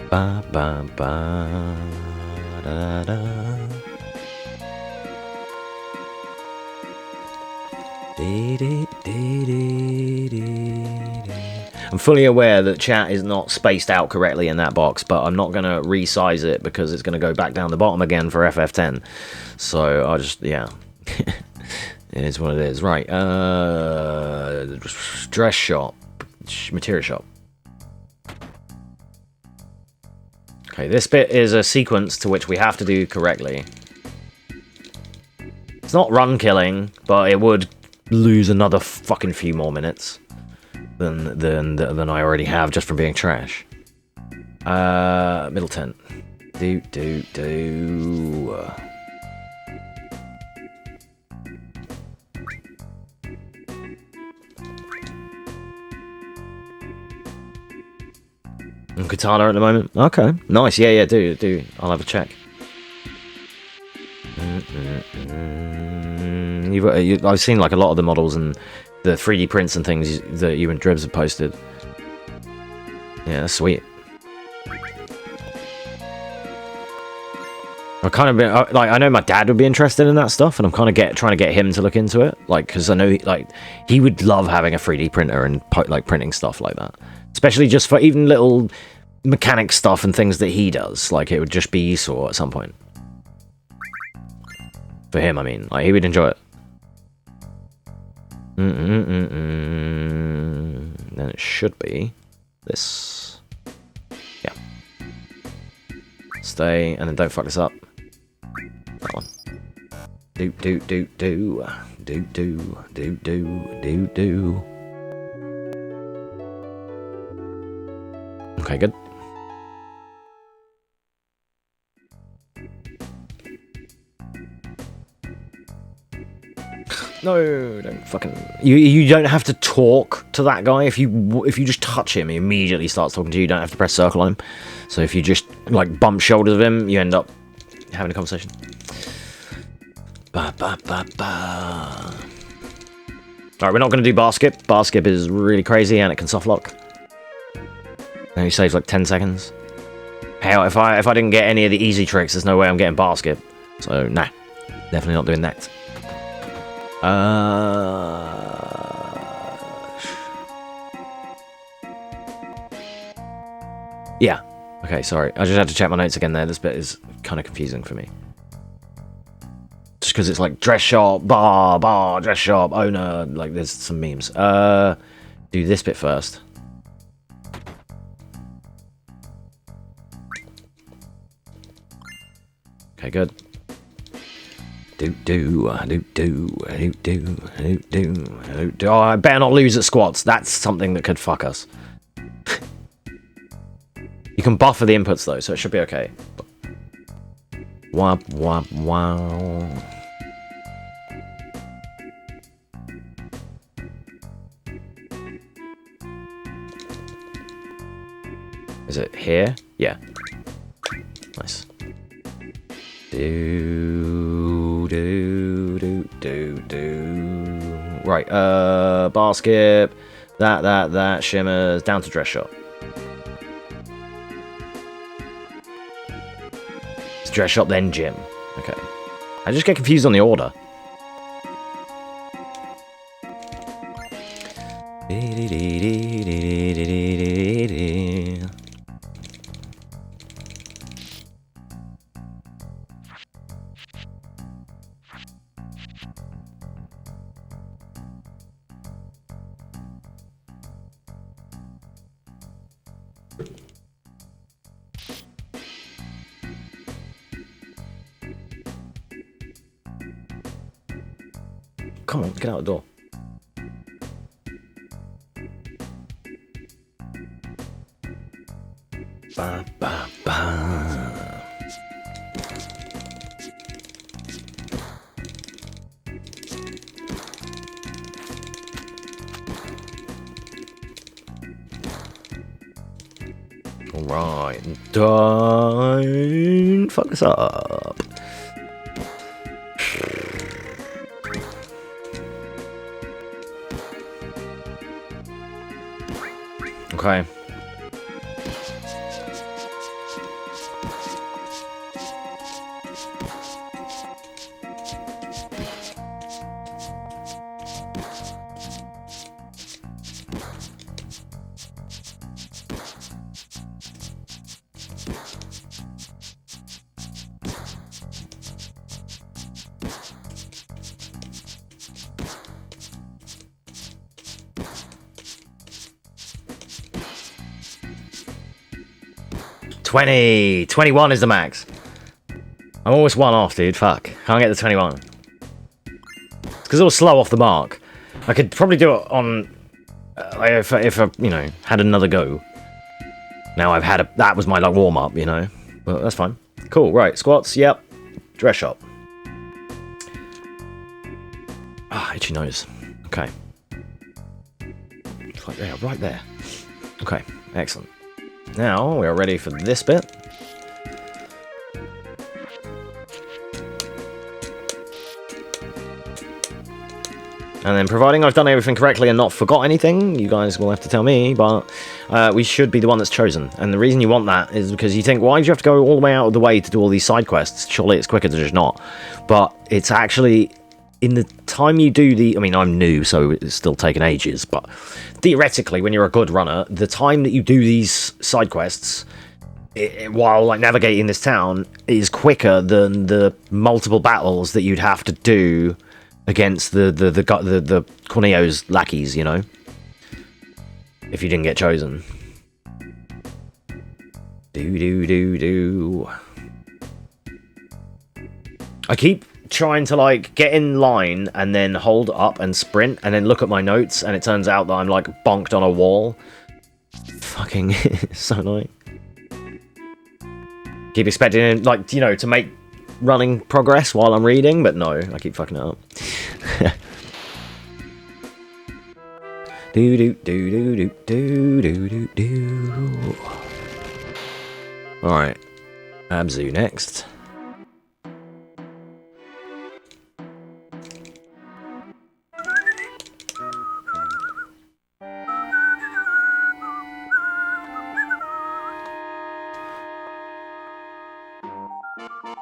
Ba ba ba da da. Dee, dee, dee, dee, dee. I'm fully aware that chat is not spaced out correctly in that box, but I'm not going to resize it because it's going to go back down the bottom again for FF10. So I'll just, yeah. It is what it is. Right. Dress shop. Material shop. Okay, this bit is a sequence to which we have to do correctly. It's not run killing, but it would lose another fucking few more minutes than I already have just from being trash. Middle tent. Katana at the moment. Okay, nice. Yeah, do. I'll have a check. I've seen like a lot of the models and the 3D prints and things that you and Dribs have posted. Yeah, that's sweet. I kind of been, like, I know my dad would be interested in that stuff, and I'm kind of trying to get him to look into it, like, because I know he would love having a 3D printer and like printing stuff like that, especially just for even little mechanic stuff and things that he does. Like, it would just be useful at some point. For him, I mean. Like, he would enjoy it. Then it should be this. Yeah. Stay, and then don't fuck this up. That one. Do. Okay, good. No, don't fucking... You don't have to talk to that guy. If you just touch him, he immediately starts talking to you. You don't have to press circle on him. So if you just, like, bump shoulders with him, you end up having a conversation. Alright, we're not going to do bar skip. Bar skip is really crazy, and it can soft lock. And he saves, like, 10 seconds. Hell, if I didn't get any of the easy tricks, there's no way I'm getting bar skip. So, nah. Definitely not doing that. Yeah. Okay, sorry. I just had to check my notes again there. This bit is kind of confusing for me. Just because it's like dress shop, bar, dress shop, owner. Like, there's some memes. Do this bit first. Okay, good. Oh, I better not lose at squats. That's something that could fuck us. You can buffer the inputs though, so it should be okay. Wow. Is it here? Yeah. Nice. Right, bar skip, that, shimmers, down to dress shop. It's dress shop, then gym. Okay. I just get confused on the order. Come on, get out the door. Ba, ba, ba. Alright, don't fuck this up. Okay. $20. 21 is the max. I'm almost one off, dude. Fuck. Can't get the 21. It's because it was slow off the mark. I could probably do it on... if I, you know, had another go. Now I've had a... That was my, like, warm-up, you know? But that's fine. Cool. Right. Squats. Yep. Dress shop. Ah, itchy nose. Okay. It's like, yeah, right there. Okay. Excellent. Now, we are ready for this bit. And then, providing I've done everything correctly and not forgot anything, you guys will have to tell me, but we should be the one that's chosen. And the reason you want that is because you think, why do you have to go all the way out of the way to do all these side quests? Surely it's quicker to just not. But it's actually... In the time you do the... I mean, I'm new, so it's still taking ages, but theoretically, when you're a good runner, the time that you do these side quests while like navigating this town, is quicker than the multiple battles that you'd have to do against the Corneo's lackeys, you know, if you didn't get chosen. I keep trying to like get in line and then hold up and sprint and then look at my notes, and it turns out that I'm like bonked on a wall. Fucking so annoying. Keep expecting, like, you know, to make running progress while I'm reading, but no, I keep fucking it up. Alright, Abzu next.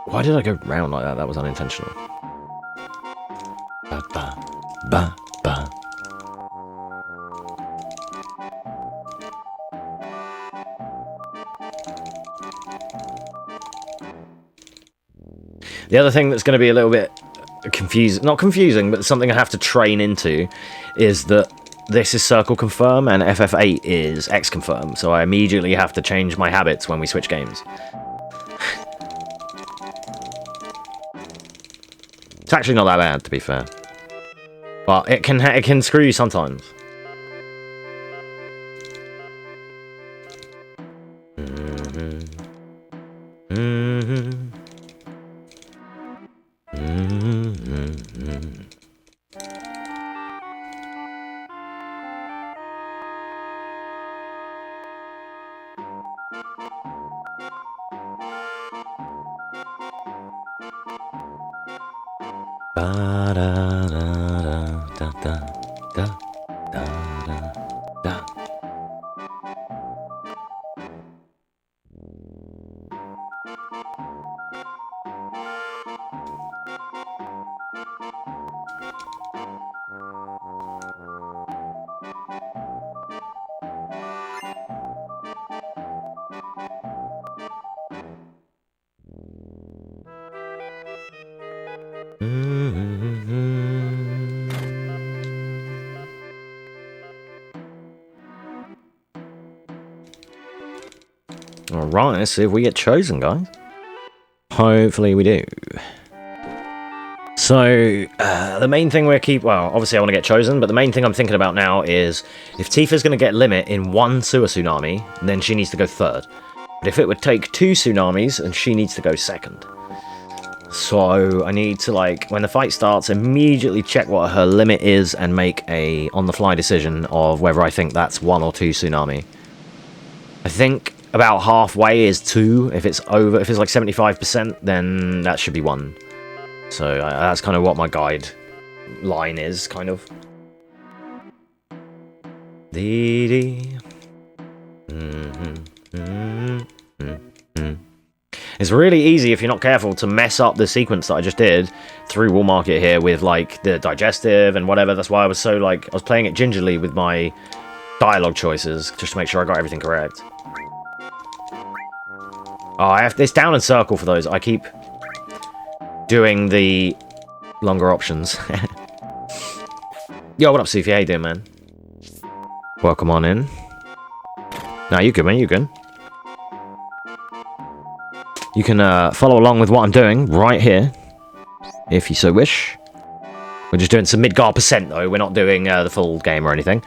Why did I go round like that? That was unintentional. Ba, ba, ba, ba. The other thing that's going to be a little bit not confusing, but something I have to train into, is that this is circle confirm and FF8 is X confirm, so I immediately have to change my habits when we switch games. It's actually not that bad, to be fair, but it can screw you sometimes. Alright, let's see if we get chosen, guys. Hopefully we do. So, the main thing well, obviously I want to get chosen, but the main thing I'm thinking about now is, if Tifa's going to get limit in one sewer tsunami, then she needs to go third. But if it would take 2 tsunamis, then she needs to go second. So, I need to, like, when the fight starts, immediately check what her limit is and make a on-the-fly decision of whether I think that's 1 or 2 tsunami. I think about halfway is 2. If it's like 75%, then that should be 1. So that's kind of what my guide line is, kind of. It's really easy, if you're not careful, to mess up the sequence that I just did through Wall Market here with like the digestive and whatever. That's why I was so like, I was playing it gingerly with my dialogue choices just to make sure I got everything correct. Oh, I have this down and circle for those. I keep doing the longer options. Yo, what up, Sufi? How you doing, man? Welcome on in. No, you good, man. You good. You can follow along with what I'm doing right here, if you so wish. We're just doing some Midgar percent, though. We're not doing the full game or anything.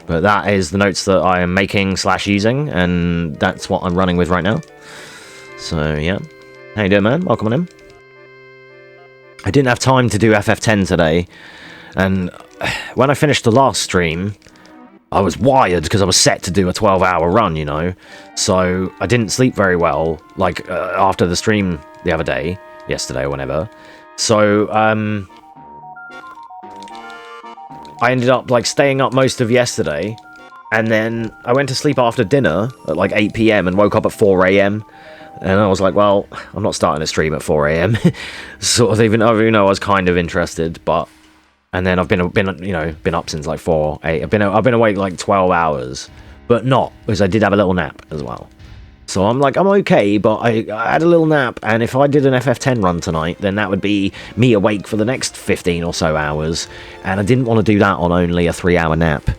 But that is the notes that I am making / using, and that's what I'm running with right now. So, yeah. How you doing, man? Welcome on in. I didn't have time to do FF10 today, and when I finished the last stream, I was wired because I was set to do a 12-hour run, you know? So, I didn't sleep very well, like, after the stream the other day, yesterday or whenever. So, I ended up, like, staying up most of yesterday, and then I went to sleep after dinner at, like, 8 PM and woke up at 4 AM. And I was like, well, I'm not starting a stream at 4 AM. Sort of, even though I was kind of interested, but... And then I've been up since like 4, 8. I've been awake like 12 hours, but not, because I did have a little nap as well. So I'm like, I'm okay, but I had a little nap, and if I did an FF10 run tonight, then that would be me awake for the next 15 or so hours, and I didn't want to do that on only a 3-hour nap.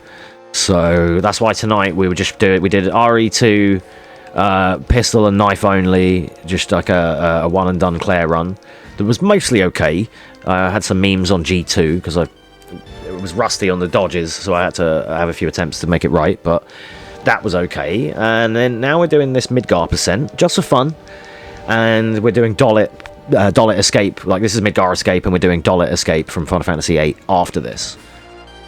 So that's why tonight we did RE2, pistol and knife only, just like a one and done Claire run. That was mostly okay. I had some memes on G2 because it was rusty on the dodges, so I had to have a few attempts to make it right, but that was okay. And then now we're doing this Midgar percent just for fun, and we're doing Dollet Escape. Like, this is Midgar Escape, and we're doing Dollet Escape from Final Fantasy VIII after this.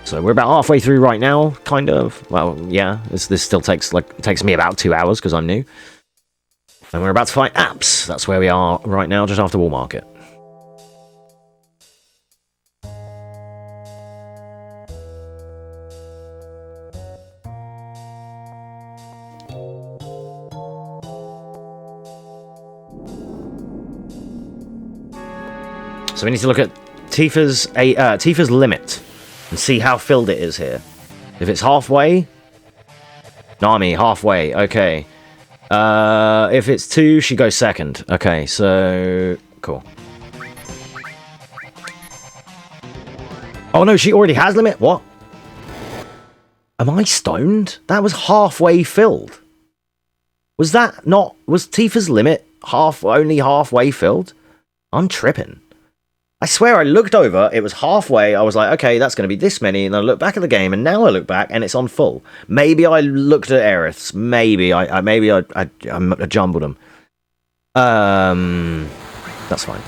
So we're about halfway through right now, kind of. Well, yeah, this still takes me about 2 hours because I'm new. And we're about to fight Apps. That's where we are right now, just after Wall Market. So we need to look at Tifa's limit and see how filled it is here. If it's halfway, Nami, halfway, okay. If it's 2, she goes second. Okay, so cool. Oh no, she already has limit? What? Am I stoned? That was halfway filled. Was Tifa's limit only halfway filled? I'm tripping. I swear I looked over, it was halfway, I was like, okay, that's going to be this many, and I looked back at the game, and now I look back, and it's on full. Maybe I looked at Aerith's, maybe I jumbled them. That's fine.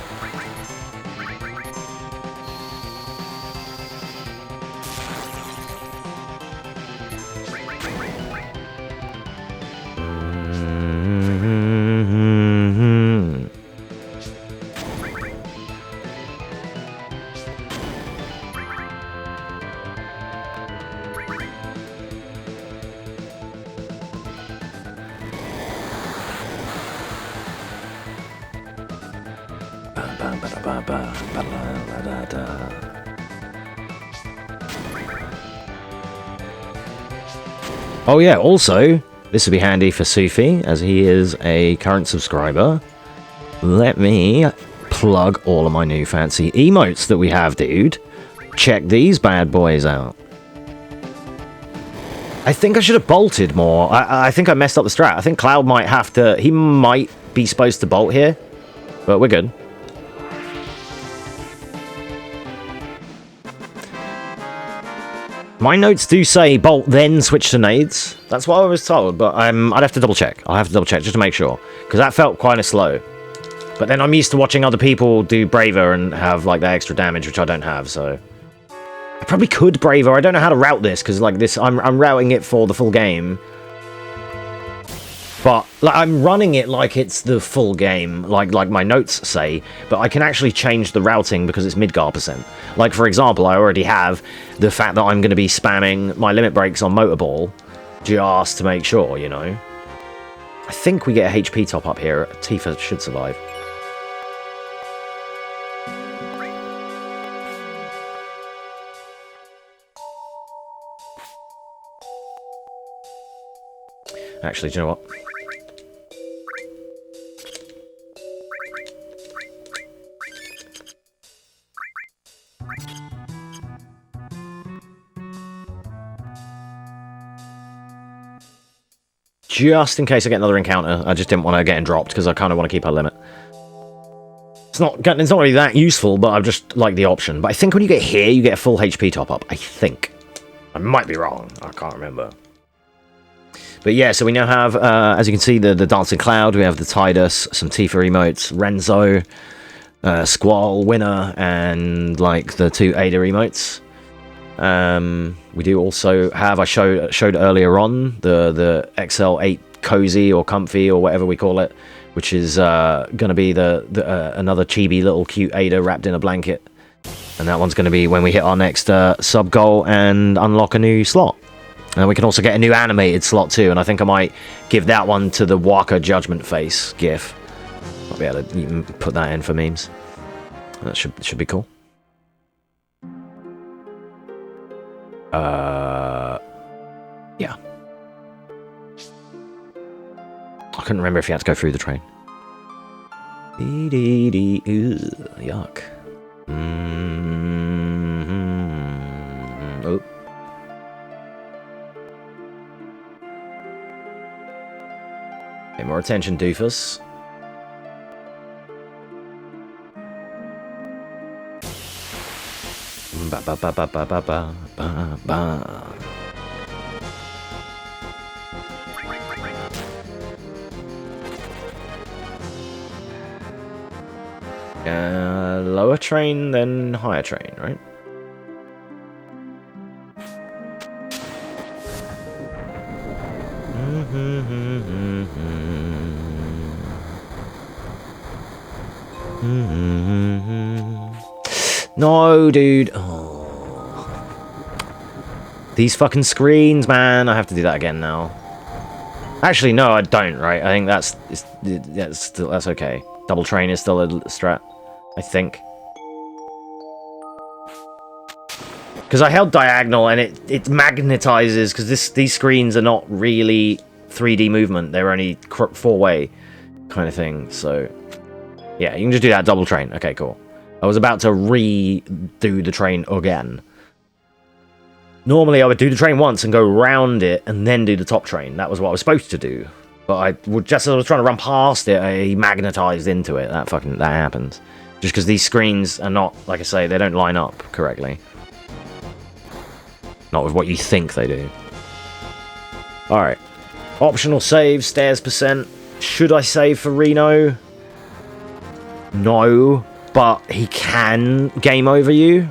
Oh yeah, also, this would be handy for Sufi, as he is a current subscriber. Let me plug all of my new fancy emotes that we have, dude. Check these bad boys out. I think I should have bolted more. I think I messed up the strat. I think Cloud might have to... He might be supposed to bolt here, but we're good. My notes do say bolt, then switch to nades. That's what I was told, but I'd have to double check. I'll have to double check just to make sure, because that felt kind of slow. But then I'm used to watching other people do Braver and have like that extra damage, which I don't have, so... I probably could Braver. I don't know how to route this, because like this, I'm routing it for the full game. But like, I'm running it like it's the full game, like my notes say, but I can actually change the routing because it's Midgar percent. Like, for example, I already have the fact that I'm going to be spamming my limit breaks on Motorball just to make sure, you know. I think we get a HP top up here. Tifa should survive. Actually, do you know what? Just in case I get another encounter, I just didn't want to get dropped because I kind of want to keep our limit. It's not really that useful, but I just like the option. But I think when you get here, you get a full HP top up. I think. I might be wrong. I can't remember. But yeah, so we now have, as you can see, the Dancing Cloud. We have the Tidus, some Tifa emotes, Renzo, Squall, Winner, and like the 2 Ada emotes. We do also have, I showed earlier on, the XL8 Cozy or Comfy or whatever we call it, which is going to be another chibi little cute Ada wrapped in a blanket. And that one's going to be when we hit our next sub goal and unlock a new slot. And we can also get a new animated slot too, and I think I might give that one to the Waka Judgment Face GIF. I'll be able to even put that in for memes. That should be cool. Yeah. I couldn't remember if you had to go through the train. Yuck. Oh. Pay more attention, doofus. Ba ba ba ba ba ba ba ba ba. Lower train, then higher train, right? No, dude. Oh. These fucking screens, man. I have to do that again now. Actually, no, I don't, right? I think that's okay. Double train is still a strat, I think. Because I held diagonal and it magnetizes, because these screens are not really 3D movement. They're only 4-way kind of thing. So, yeah, you can just do that double train. Okay, cool. I was about to redo the train again. Normally, I would do the train once and go round it and then do the top train. That was what I was supposed to do. But I would just as I was trying to run past it, I magnetized into it. That happens. Just because these screens are not, like I say, they don't line up correctly. Not with what you think they do. Alright. Optional save, stairs percent. Should I save for Reno? No. But he can game over you.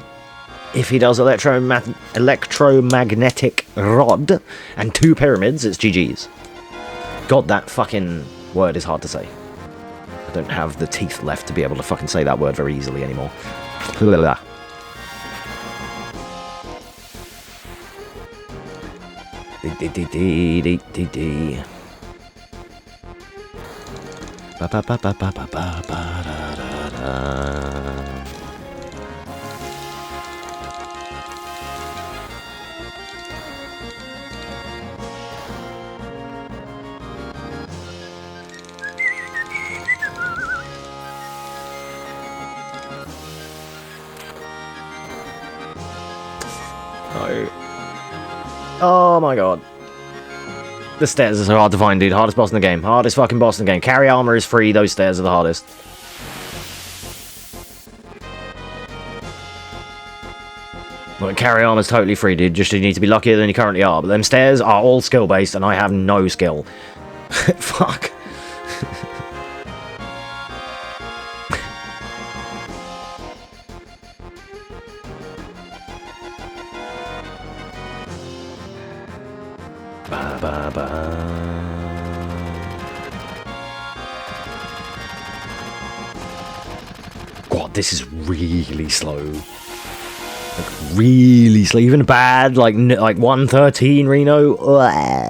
If he does electromagnetic rod and 2 pyramids, it's GG's. God, that fucking word is hard to say. I don't have the teeth left to be able to fucking say that word very easily anymore. Blah. Oh my god. The stairs are so hard to find, dude. Hardest boss in the game. Hardest fucking boss in the game. Carry armor is free. Those stairs are the hardest. Like, carry armor is totally free, dude. Just you need to be luckier than you currently are. But them stairs are all skill-based, and I have no skill. Fuck. God, this is really slow. Like, really slow. Even bad, like 113 Reno.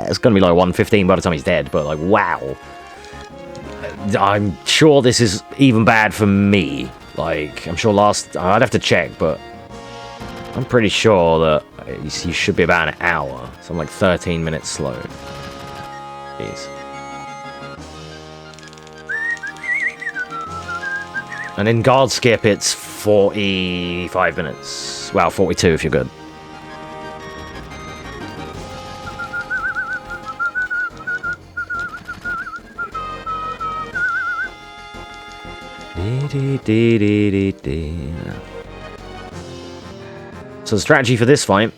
It's gonna be like 115 by the time he's dead. But like, wow. I'm sure this is even bad for me. Like, I'm sure I'd have to check, but I'm pretty sure that you should be about an hour. So I'm like 13 minutes slow. Jeez. And in guard skip, it's 45 minutes. Well, 42 if you're good. So the strategy for this fight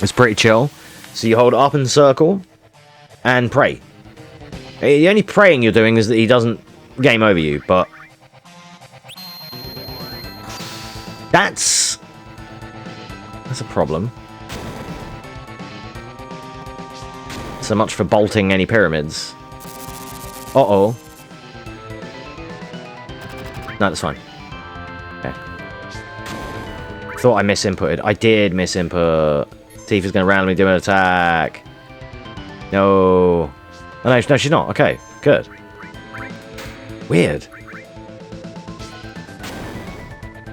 is pretty chill. So you hold up and circle and pray. The only praying you're doing is that he doesn't game over you, but that's a problem. So much for bolting any pyramids. Uh-oh. No, that's fine. Okay. Thought I misinputted. I did misinput. Tifa's going to randomly do an attack. No. Oh, no, she's not. Okay, good. Weird.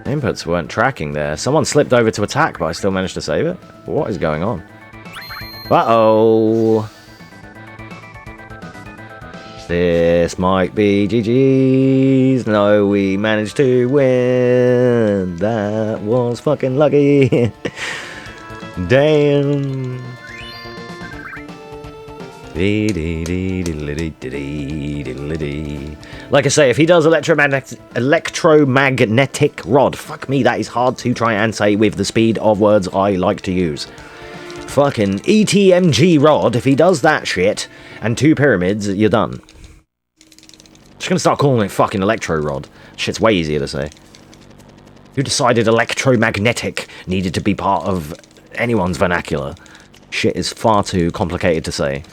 Inputs weren't tracking there. Someone slipped over to attack, but I still managed to save it. What is going on? Uh-oh. This might be GG's. No, we managed to win. That was fucking lucky. Damn. Like I say, if he does electromagnetic rod, fuck me, that is hard to try and say with the speed of words I like to use. Fucking ETMG rod, if he does that shit, and 2 pyramids, you're done. Just gonna start calling it fucking electro rod. Shit's way easier to say. Who decided electromagnetic needed to be part of anyone's vernacular? Shit is far too complicated to say.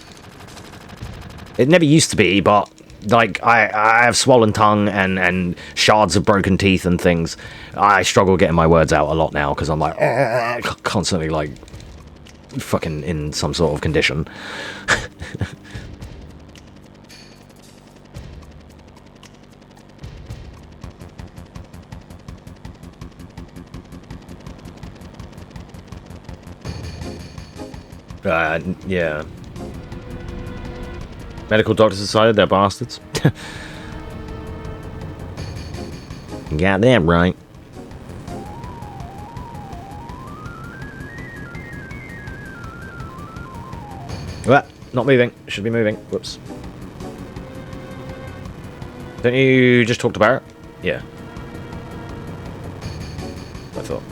It never used to be, but like I have swollen tongue and shards of broken teeth and things. I struggle getting my words out a lot now because I'm like constantly like fucking in some sort of condition. Yeah. Medical doctors decided they're bastards. Goddamn right. Well, not moving. Should be moving. Whoops. Don't you just talk to Barrett? Yeah. I thought.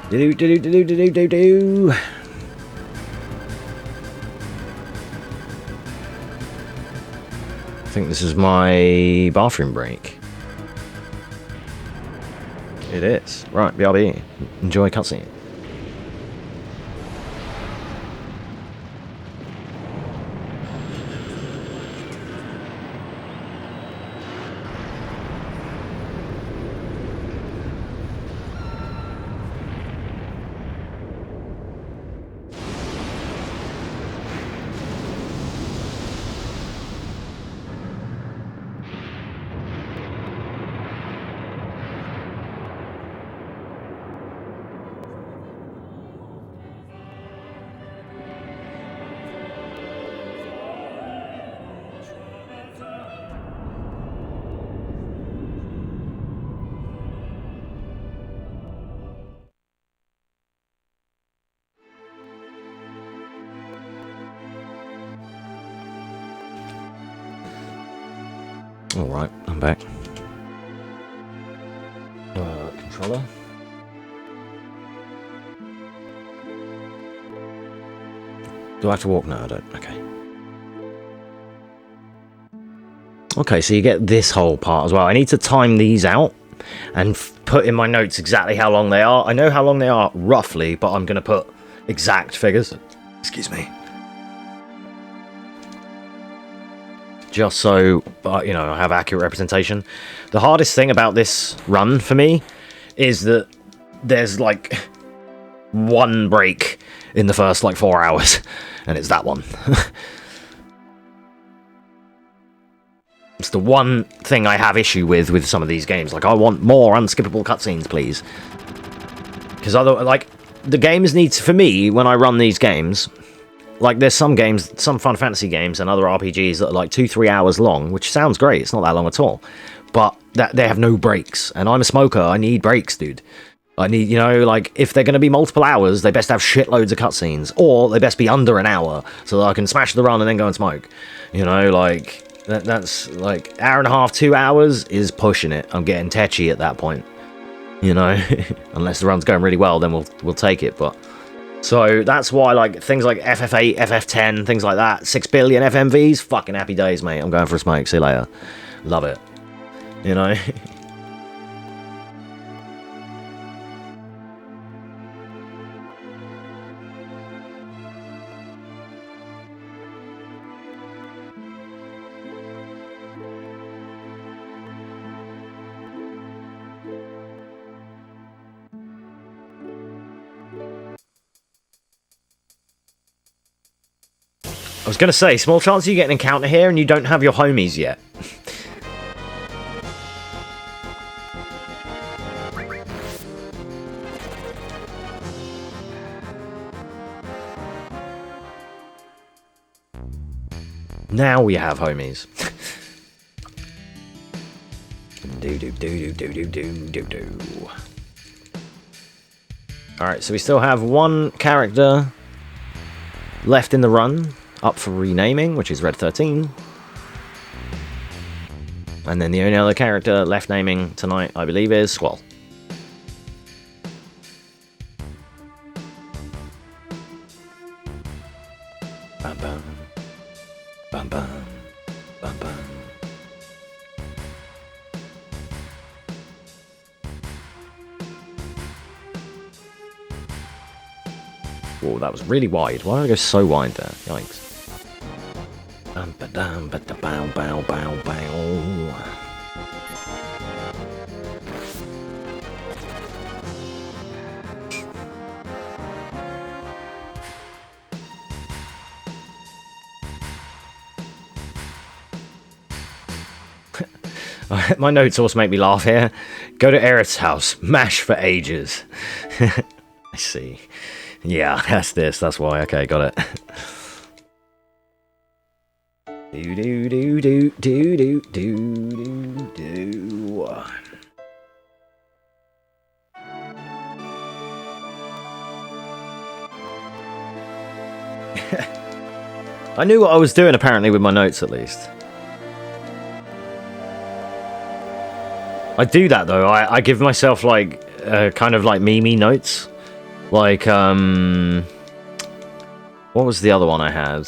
Do. I think this is my bathroom break. It is. Right, BRB. Enjoy cutscene. Alright, I'm back. Controller. Do I have to walk? No, I don't. Okay. Okay, so you get this whole part as well. I need to time these out and put in my notes exactly how long they are. I know how long they are roughly, but I'm going to put exact figures. Excuse me. Just so, you know, I have accurate representation. The hardest thing about this run for me is that there's like one break in the first like 4 hours, and it's that one. It's the one thing I have issue with some of these games. Like, I want more unskippable cutscenes, please. Because otherwise, like, the games need to, for me, when I run these games, like, there's some games, some Final Fantasy games and other RPGs that are like 2-3 hours long, which sounds great. It's not that long at all. But they have no breaks. And I'm a smoker. I need breaks, dude. I need, you know, like, if they're going to be multiple hours, they best have shitloads of cutscenes. Or they best be under an hour so that I can smash the run and then go and smoke. You know, like, that's, like, hour and a half, 2 hours is pushing it. I'm getting tetchy at that point. You know, unless the run's going really well, then we'll take it, but... So that's why, like, things like FF8, FF10, things like that, 6 billion FMVs, fucking happy days, mate. I'm going for a smoke. See you later. Love it. You know? I was going to say, small chance you get an encounter here and you don't have your homies yet. Now we have homies. Do do do do do do do do. Alright, so we still have one character left in the run, up for renaming, which is Red 13. And then the only other character left naming tonight, I believe, is Squall. Bam bam. Bam bam. Bam bam. Whoa, that was really wide. Why did I go so wide there? Yikes. Bam ba dam ba da bow bow bow bow. My notes also make me laugh here. Go to Aerith's house. Mash for ages. I see. Yeah, that's this. That's why. Okay, got it. Do do do do do do do do. I knew what I was doing apparently with my notes at least. I do that though. I give myself like kind of like meme notes. Like what was the other one I had?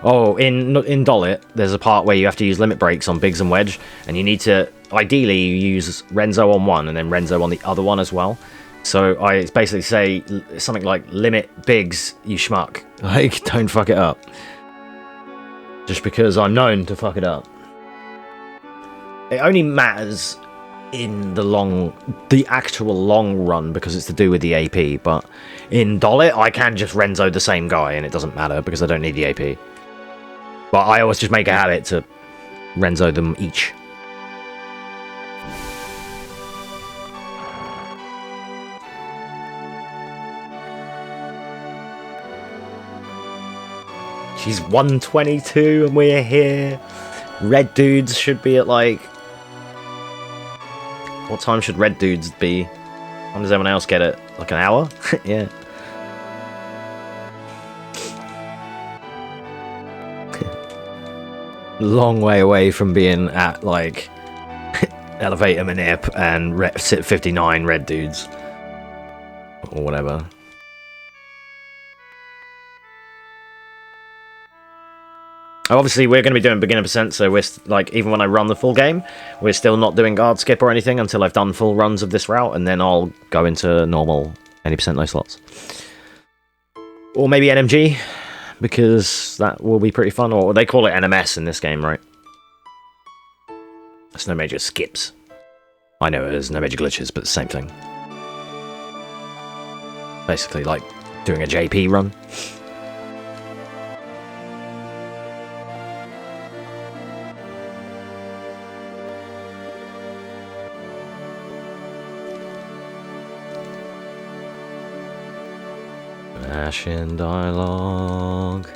Oh, in Dollet, there's a part where you have to use limit breaks on Biggs and Wedge, and you need to ideally use Renzo on one and then Renzo on the other one as well. So I basically say something like limit Biggs, you schmuck. Like, don't fuck it up. Just because I'm known to fuck it up. It only matters in the actual long run because it's to do with the AP, but in Dollet I can just Renzo the same guy and it doesn't matter because I don't need the AP. But I always just make a habit to Renzo them each. She's 122 and we're here. Red dudes should be at like... What time should red dudes be? When does everyone else get it? Like an hour? Yeah. Long way away from being at like Elevator Manip and 59 red dudes. Or whatever. Obviously, we're going to be doing beginner percent, so we're like, even when I run the full game, we're still not doing guard skip or anything until I've done full runs of this route, and then I'll go into normal 80% no slots. Or maybe NMG, because that will be pretty fun. Or they call it NMS in this game, right? There's no major skips. I know there's no major glitches, but the same thing. Basically, like doing a JP run. Mash in dialogue.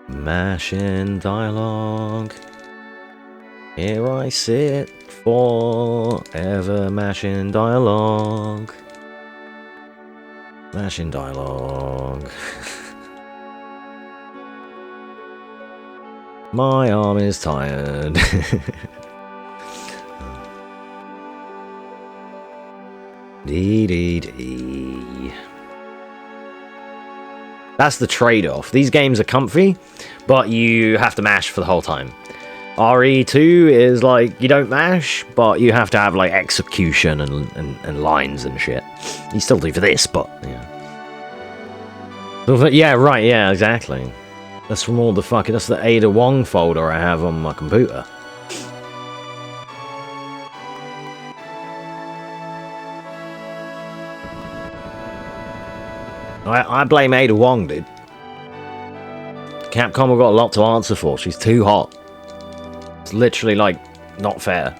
Mash in dialogue. Here I sit forever. Mash in dialogue. Mash in dialogue. My arm is tired. Dee dee dee. That's the trade-off. These games are comfy, but you have to mash for the whole time. RE2 is like, you don't mash, but you have to have like execution and lines and shit. You still do for this, but yeah. But, yeah, right, yeah, exactly. That's from all the fucking, that's the Ada Wong folder I have on my computer. I blame Ada Wong, dude. Capcom have got a lot to answer for. She's too hot. It's literally, like, not fair.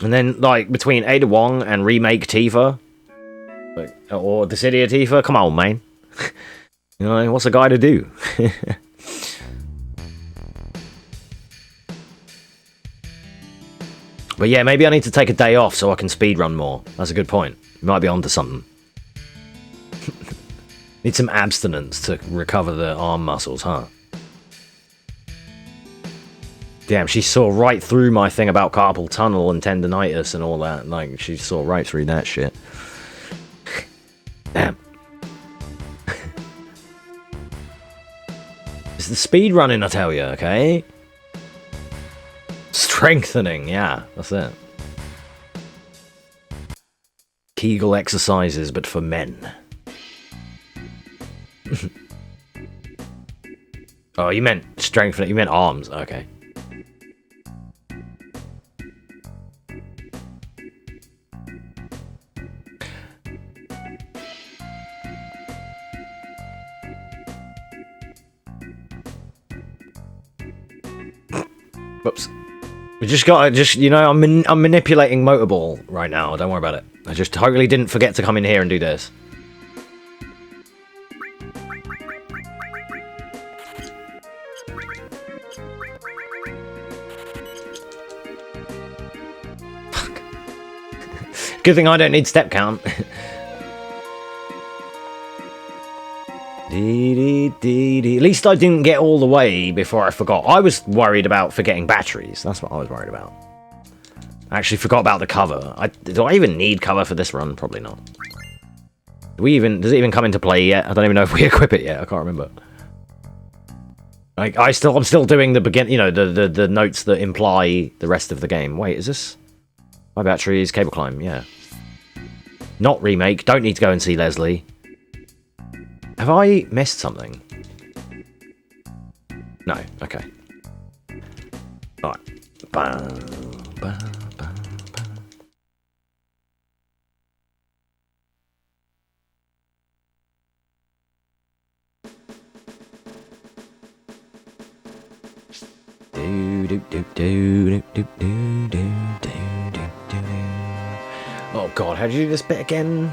And then, like, between Ada Wong and remake Tifa, like, or the City of Tifa, come on, man. You know, what's a guy to do? But yeah, maybe I need to take a day off so I can speedrun more. That's a good point. Might be onto something. Need some abstinence to recover the arm muscles, huh? Damn, she saw right through my thing about carpal tunnel and tendonitis and all that. Like, she saw right through that shit. Damn. It's the speed running, I tell you, okay? Strengthening, yeah, that's it. Kegel exercises, but for men. Oh, you meant strengthening, you meant arms, okay. Whoops. We just got you know, I'm manipulating Motorball right now. Don't worry about it. I just totally didn't forget to come in here and do this. Fuck. Good thing I don't need step count. At least I didn't get all the way before I forgot. I was worried about forgetting batteries. That's what I was worried about. I actually forgot about the cover. Do I even need cover for this run? Probably not. Does it even come into play yet? I don't even know if we equip it yet. I can't remember. Like, I'm still doing the begin. You know, the notes that imply the rest of the game. Wait, is this? My batteries, cable climb. Yeah. Not remake. Don't need to go and see Leslie. Have I missed something? No. Okay. All right. Oh God, how do you do this bit again?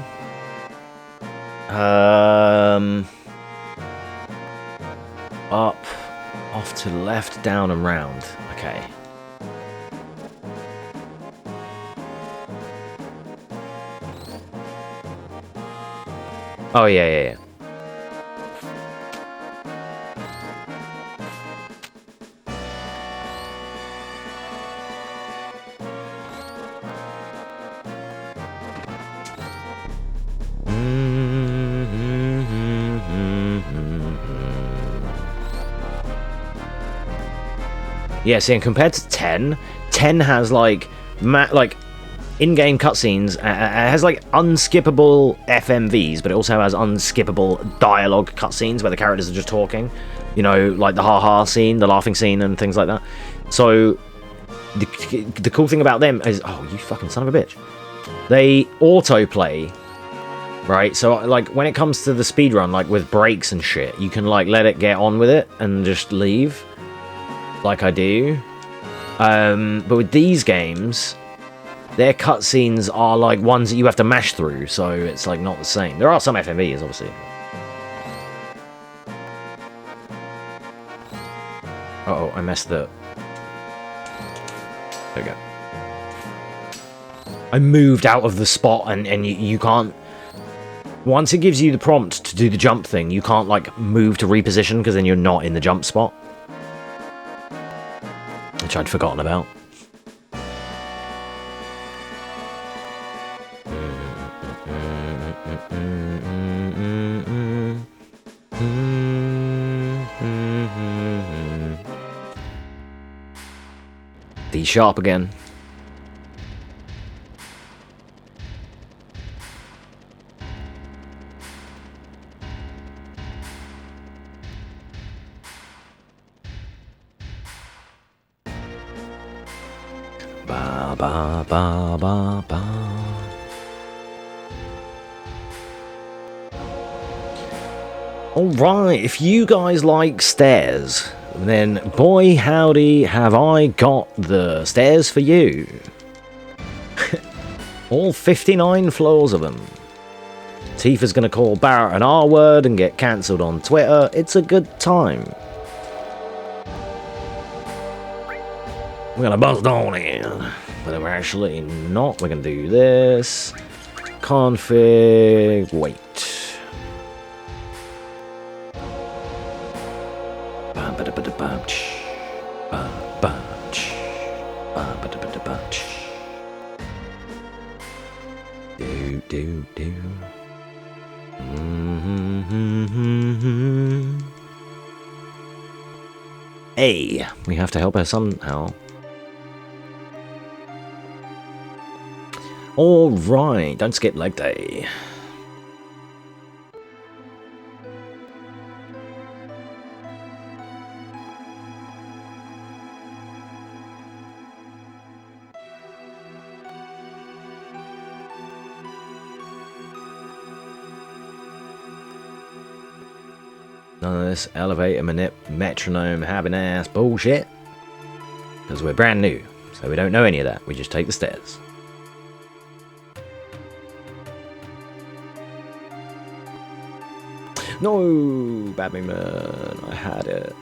Up, off to the left, down and round. Okay. Oh yeah. Yeah, see, and compared to 10 has like in-game cutscenes. It has like unskippable FMVs, but it also has unskippable dialogue cutscenes where the characters are just talking. You know, like the ha-ha scene, the laughing scene, and things like that. So the cool thing about them is, oh, you fucking son of a bitch, they autoplay. Right, so like when it comes to the speedrun, like with breaks and shit, you can like let it get on with it and just leave. Like I do. But with these games, their cutscenes are like ones that you have to mash through, so it's like not the same. There are some FMVs, obviously. Uh-oh, I messed up. There we go. I moved out of the spot and you can't... Once it gives you the prompt to do the jump thing, you can't like move to reposition because then you're not in the jump spot. Which I'd forgotten about. D sharp again. Ba ba ba ba ba. Alright, if you guys like stairs, then boy howdy have I got the stairs for you. All 59 floors of them. Tifa's gonna call Barrett an R-word and get cancelled on Twitter. It's a good time. We're gonna buzz on in. But then we're actually not. We're gonna do this. Config. Wait. Do. Hey, we have to help her somehow. Alright, don't skip leg day. None of this elevator metronome having ass bullshit. Because we're brand new, so we don't know any of that. We just take the stairs. No, bad movement. I had it.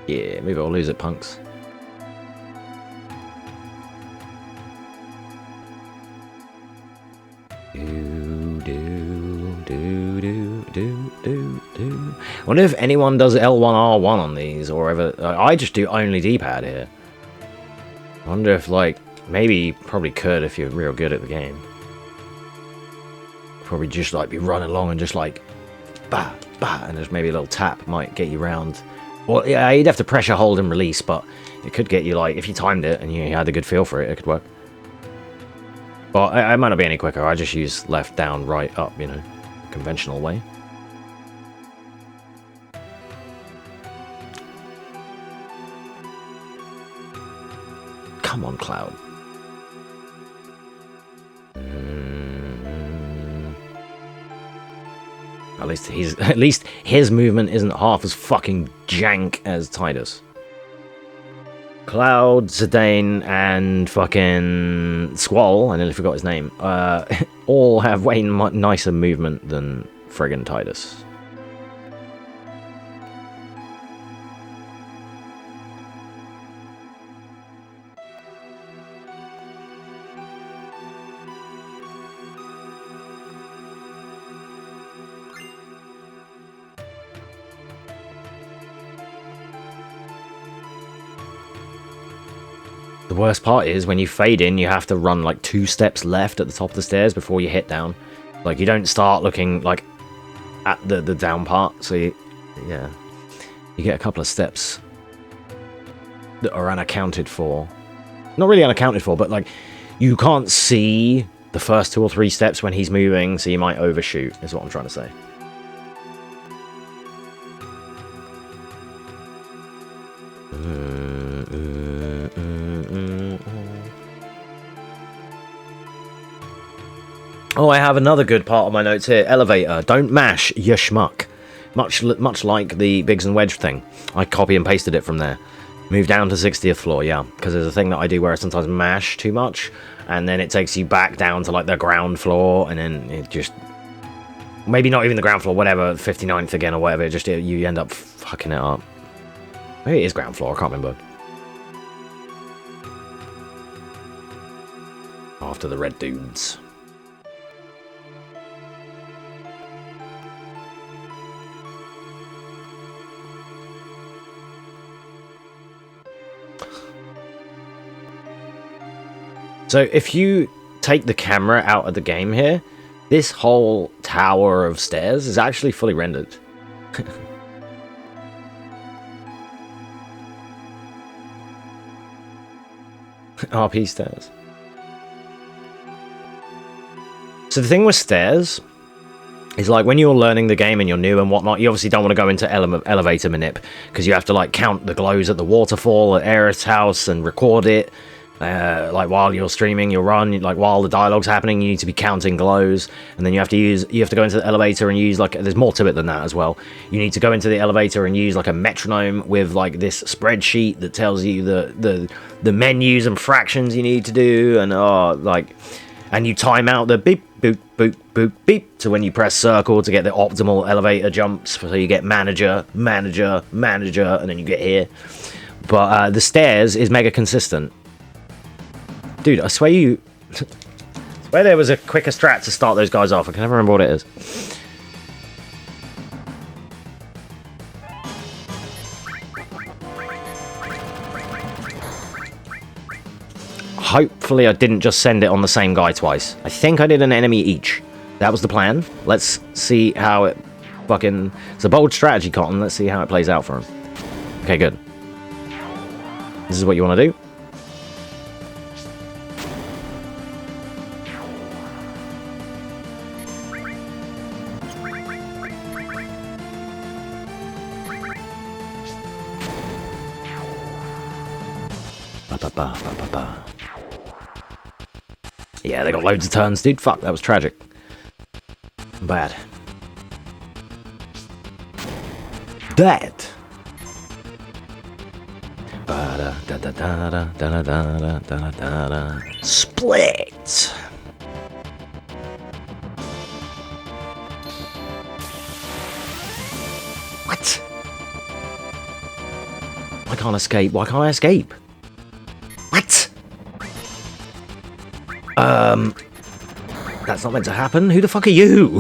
Yeah, maybe I'll lose it, punks. I wonder if anyone does L1R1 on these, or ever. I just do only D-pad here. I wonder if, like, maybe probably could if you're real good at the game. Probably just like be running along and just like bah, bah, and just maybe a little tap might get you round. Well, yeah, you'd have to pressure hold and release, but it could get you, like, if you timed it and you had a good feel for it, it could work. But I might not be any quicker. I just use left, down, right, up, you know, conventional way. Come on, Cloud. At least his movement isn't half as fucking jank as Titus. Cloud, Zidane, and fucking Squall, I nearly forgot his name, all have way nicer movement than friggin' Titus. The worst part is when you fade in, you have to run like 2 steps left at the top of the stairs before you hit down. Like, you don't start looking like at the down part, so you get a couple of steps that are unaccounted for. Not really unaccounted for, but like you can't see the first 2 or 3 steps when he's moving, so you might overshoot, is what I'm trying to say. Oh, I have another good part of my notes here. Elevator. Don't mash, you schmuck. Much like the Biggs and Wedge thing. I copy and pasted it from there. Move down to 60th floor, yeah. Because there's a thing that I do where I sometimes mash too much, and then it takes you back down to like the ground floor, and then it just... Maybe not even the ground floor, whatever, 59th again or whatever, just you end up fucking it up. Maybe it is ground floor, I can't remember. After the red dudes. So if you take the camera out of the game here, this whole tower of stairs is actually fully rendered. RP stairs. So the thing with stairs is, like, when you're learning the game and you're new and whatnot, you obviously don't want to go into elevator manip, because you have to like count the glows at the waterfall at Aerith's house and record it. Like while you're streaming, you'll run, like while the dialogue's happening, you need to be counting glows, and then you have to go into the elevator and use like, there's more to it than that as well. You need to go into the elevator and use like a metronome with like this spreadsheet that tells you the menus and fractions you need to do, and and you time out the beep boop boop boop beep to when you press circle to get the optimal elevator jumps, so you get manager, manager, manager, and then you get here. But the stairs is mega consistent. Dude, I swear there was a quicker strat to start those guys off. I can never remember what it is. Hopefully I didn't just send it on the same guy twice. I think I did an enemy each. That was the plan. Let's see how it fucking... It's a bold strategy, Cotton. Let's see how it plays out for him. Okay, good. This is what you want to do. Yeah, they got loads of turns, dude. Fuck, that was tragic. Bad. Dead. Split. What? I can't escape. Why can't I escape? What? That's not meant to happen. Who the fuck are you?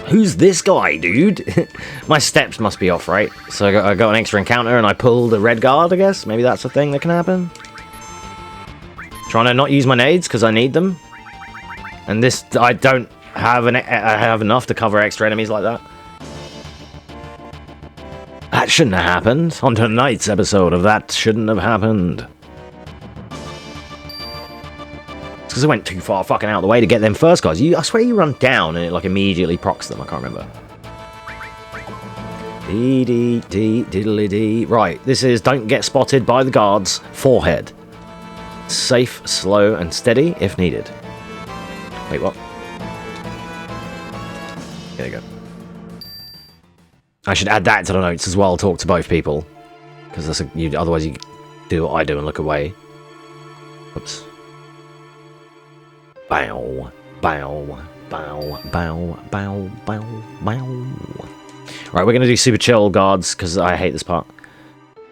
Who's this guy, dude? My steps must be off, right? So I got an extra encounter and I pulled a red guard, I guess? Maybe that's a thing that can happen? Trying to not use my nades because I need them. And this, I don't have I have enough to cover extra enemies like that. That shouldn't have happened. On tonight's episode of That Shouldn't Have Happened. It's because I went too far fucking out of the way to get them first guys. I swear you run down and it like immediately procs them. I can't remember. Diddly-dee. Right, this is don't get spotted by the guards. Forehead. Safe, slow, and steady if needed. Wait, what? There you go. I should add that to the notes as well. Talk to both people, because that's otherwise you do what I do and look away. Oops. Bow, bow, bow, bow, bow, bow, bow. Right, we're gonna do super chill guards because I hate this part.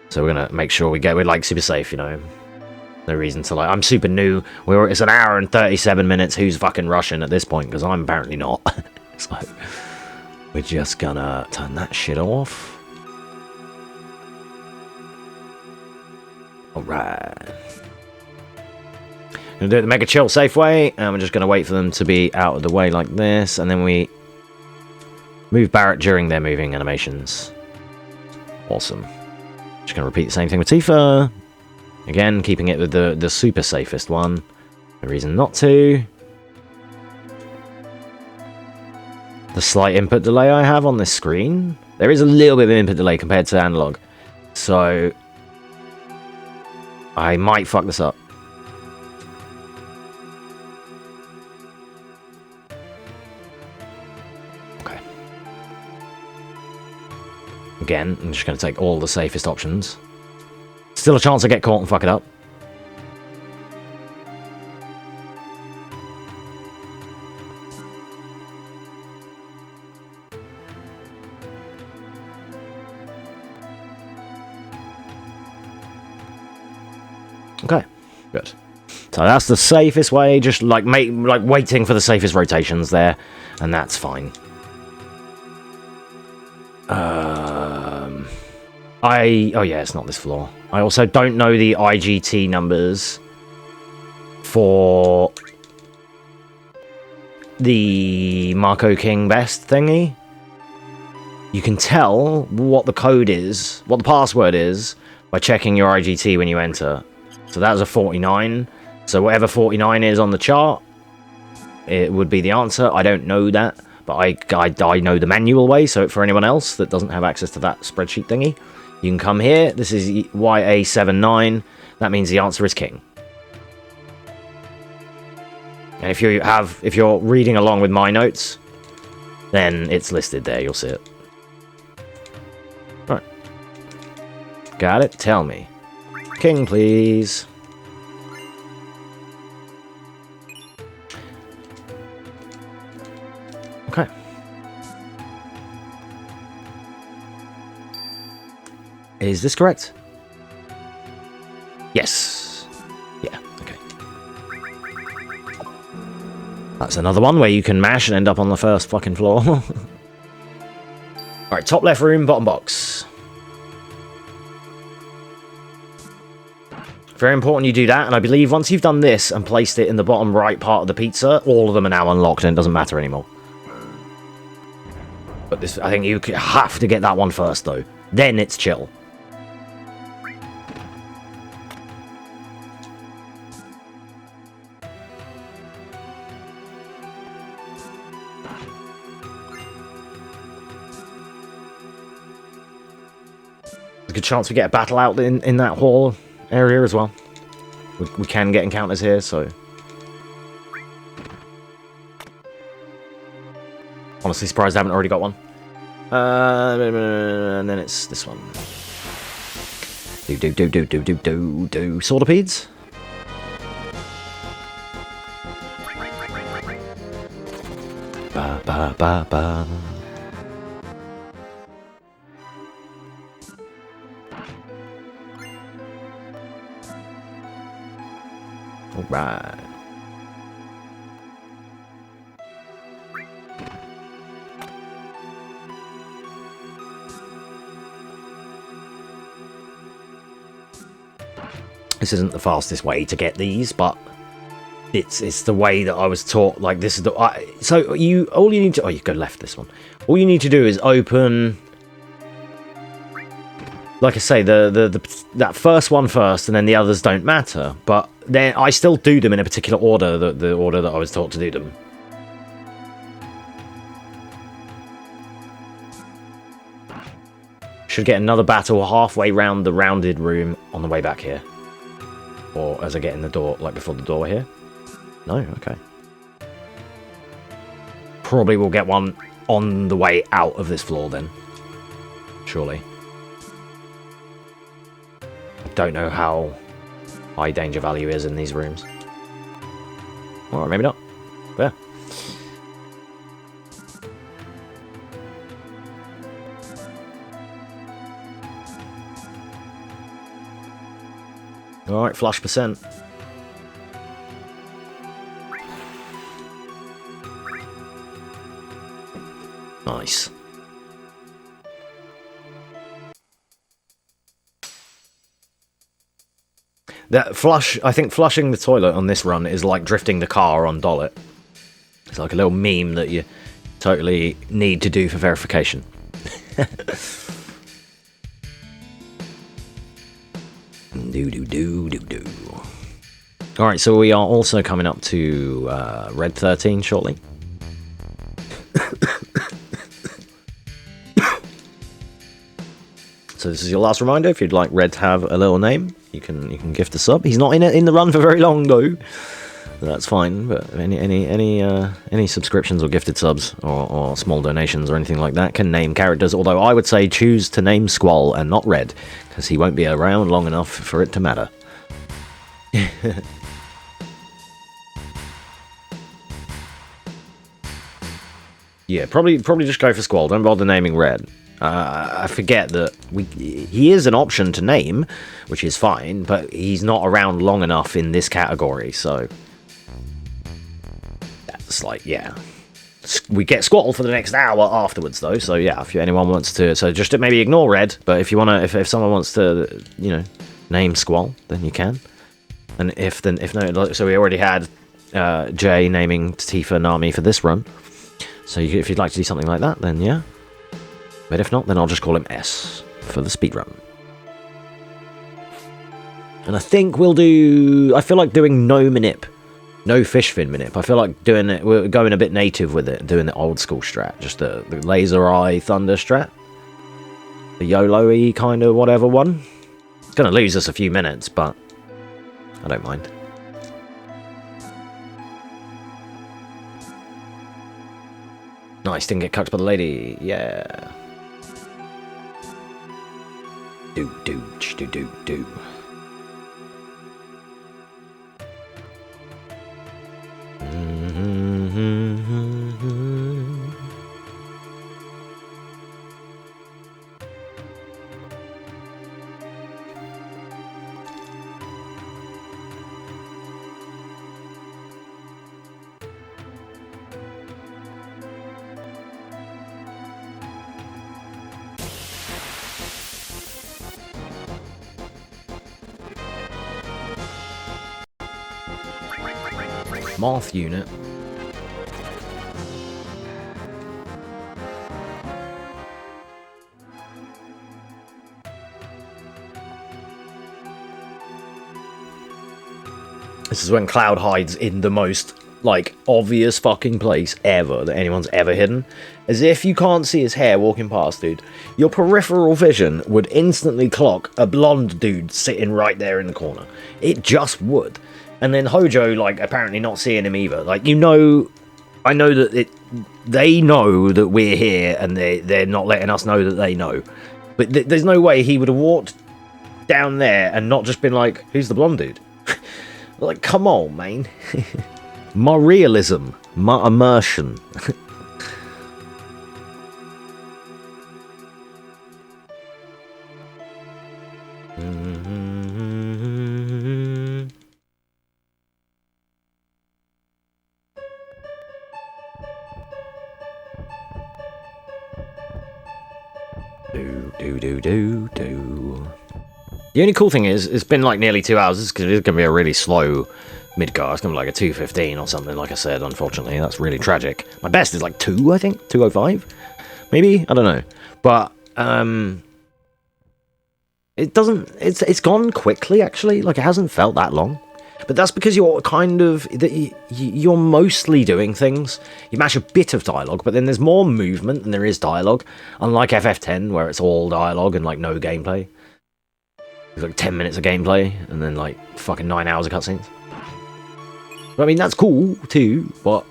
So we're gonna make sure we're like super safe, you know. No reason to like. I'm super new. It's an hour and 37 minutes. Who's fucking rushing at this point? Because I'm apparently not. So we're just gonna turn that shit off. Alright. Gonna do it the mega chill safe way, and we're just gonna wait for them to be out of the way like this, and then we move Barrett during their moving animations. Awesome. Just gonna repeat the same thing with Tifa. Again, keeping it with the super safest one. No reason not to. The slight input delay I have on this screen. There is a little bit of input delay compared to analog. So I might fuck this up. Okay. Again, I'm just going to take all the safest options. Still a chance I get caught and fuck it up. Okay, good. So that's the safest way, just like waiting for the safest rotations there, and that's fine. Oh yeah, it's not this floor. I also don't know the IGT numbers for the Marco King Best thingy. You can tell what the code is, what the password is, by checking your IGT when you enter. So that was a 49. So whatever 49 is on the chart, it would be the answer. I don't know that, but I know the manual way, so for anyone else that doesn't have access to that spreadsheet thingy, you can come here. This is YA79. That means the answer is king. And if you're reading along with my notes, then it's listed there. You'll see it. Right. Got it? Tell me. King, please. Okay. Is this correct? Yes. Yeah, okay. That's another one where you can mash and end up on the first fucking floor. Alright, top left room, bottom box. Very important you do that, and I believe once you've done this and placed it in the bottom right part of the pizza, all of them are now unlocked and it doesn't matter anymore. But this, I think you have to get that one first though. Then it's chill. There's a good chance we get a battle out in that hall area as well. We can get encounters here, so... Honestly surprised I haven't already got one. And then it's this one. Do. Sortipedes? Ba. Alright. This isn't the fastest way to get these, but it's the way that I was taught. Like, this is the... so all you need to... Oh, you go left this one. All you need to do is open... Like I say, that first one first, and then the others don't matter. But then I still do them in a particular order, the order that I was taught to do them. Should get another battle halfway round the rounded room on the way back here. Or as I get in the door, like before the door here. No? Okay. Probably will get one on the way out of this floor then. Surely. Don't know how high danger value is in these rooms. Or maybe not. But yeah. Alright, flush percent. Nice. That flush, I think flushing the toilet on this run is like drifting the car on Dollet. It's like a little meme that you totally need to do for verification. Do. Alright, so we are also coming up to Red 13 shortly. So this is your last reminder. If you'd like Red to have a little name, you can gift a sub. He's not in the run for very long though. That's fine. But any subscriptions or gifted subs or small donations or anything like that can name characters. Although I would say choose to name Squall and not Red, because he won't be around long enough for it to matter. Yeah, probably just go for Squall. Don't bother naming Red. I forget that he is an option to name, which is fine, but he's not around long enough in this category, so that's like, yeah. We get Squall for the next hour afterwards, though, so yeah, if anyone wants to, so just maybe ignore Red, but if you want to, if someone wants to, you know, name Squall, then you can. And if no, so we already had Jay naming Tifa Nami for this run, so if you'd like to do something like that, then yeah. But if not, then I'll just call him S for the speedrun. And I think we'll do... I feel like doing no manip No fish fin minip. I feel like doing it. We're going a bit native with it, doing the old school strat, just the laser eye thunder strat, the YOLO-y kind of whatever one. It's gonna lose us a few minutes, but I don't mind. Nice, didn't get cucked by the lady. Yeah. Do. Moth unit. This is when Cloud hides in the most, like, obvious fucking place ever that anyone's ever hidden. As if you can't see his hair walking past, dude. Your peripheral vision would instantly clock a blonde dude sitting right there in the corner. It just would. And then Hojo, like, apparently not seeing him either. Like, you know, I know that they know that we're here, and they're not letting us know that they know. But there's no way he would have walked down there and not just been like, who's the blonde dude? Like, come on, man. My realism. My immersion. Do. The only cool thing is, it's been like nearly 2 hours, because it's going to be a really slow Midgar. It's going to be like a 2:15 or something, like I said, unfortunately. That's really tragic. My best is like 2, I think? 2:05? Maybe? I don't know. But, it doesn't... It's gone quickly, actually. Like, it hasn't felt that long. But that's because you're kind of... You're mostly doing things. You match a bit of dialogue, but then there's more movement than there is dialogue. Unlike FF10, where it's all dialogue and, like, no gameplay. It's like 10 minutes of gameplay, and then, like, fucking 9 hours of cutscenes. But, I mean, that's cool, too, but,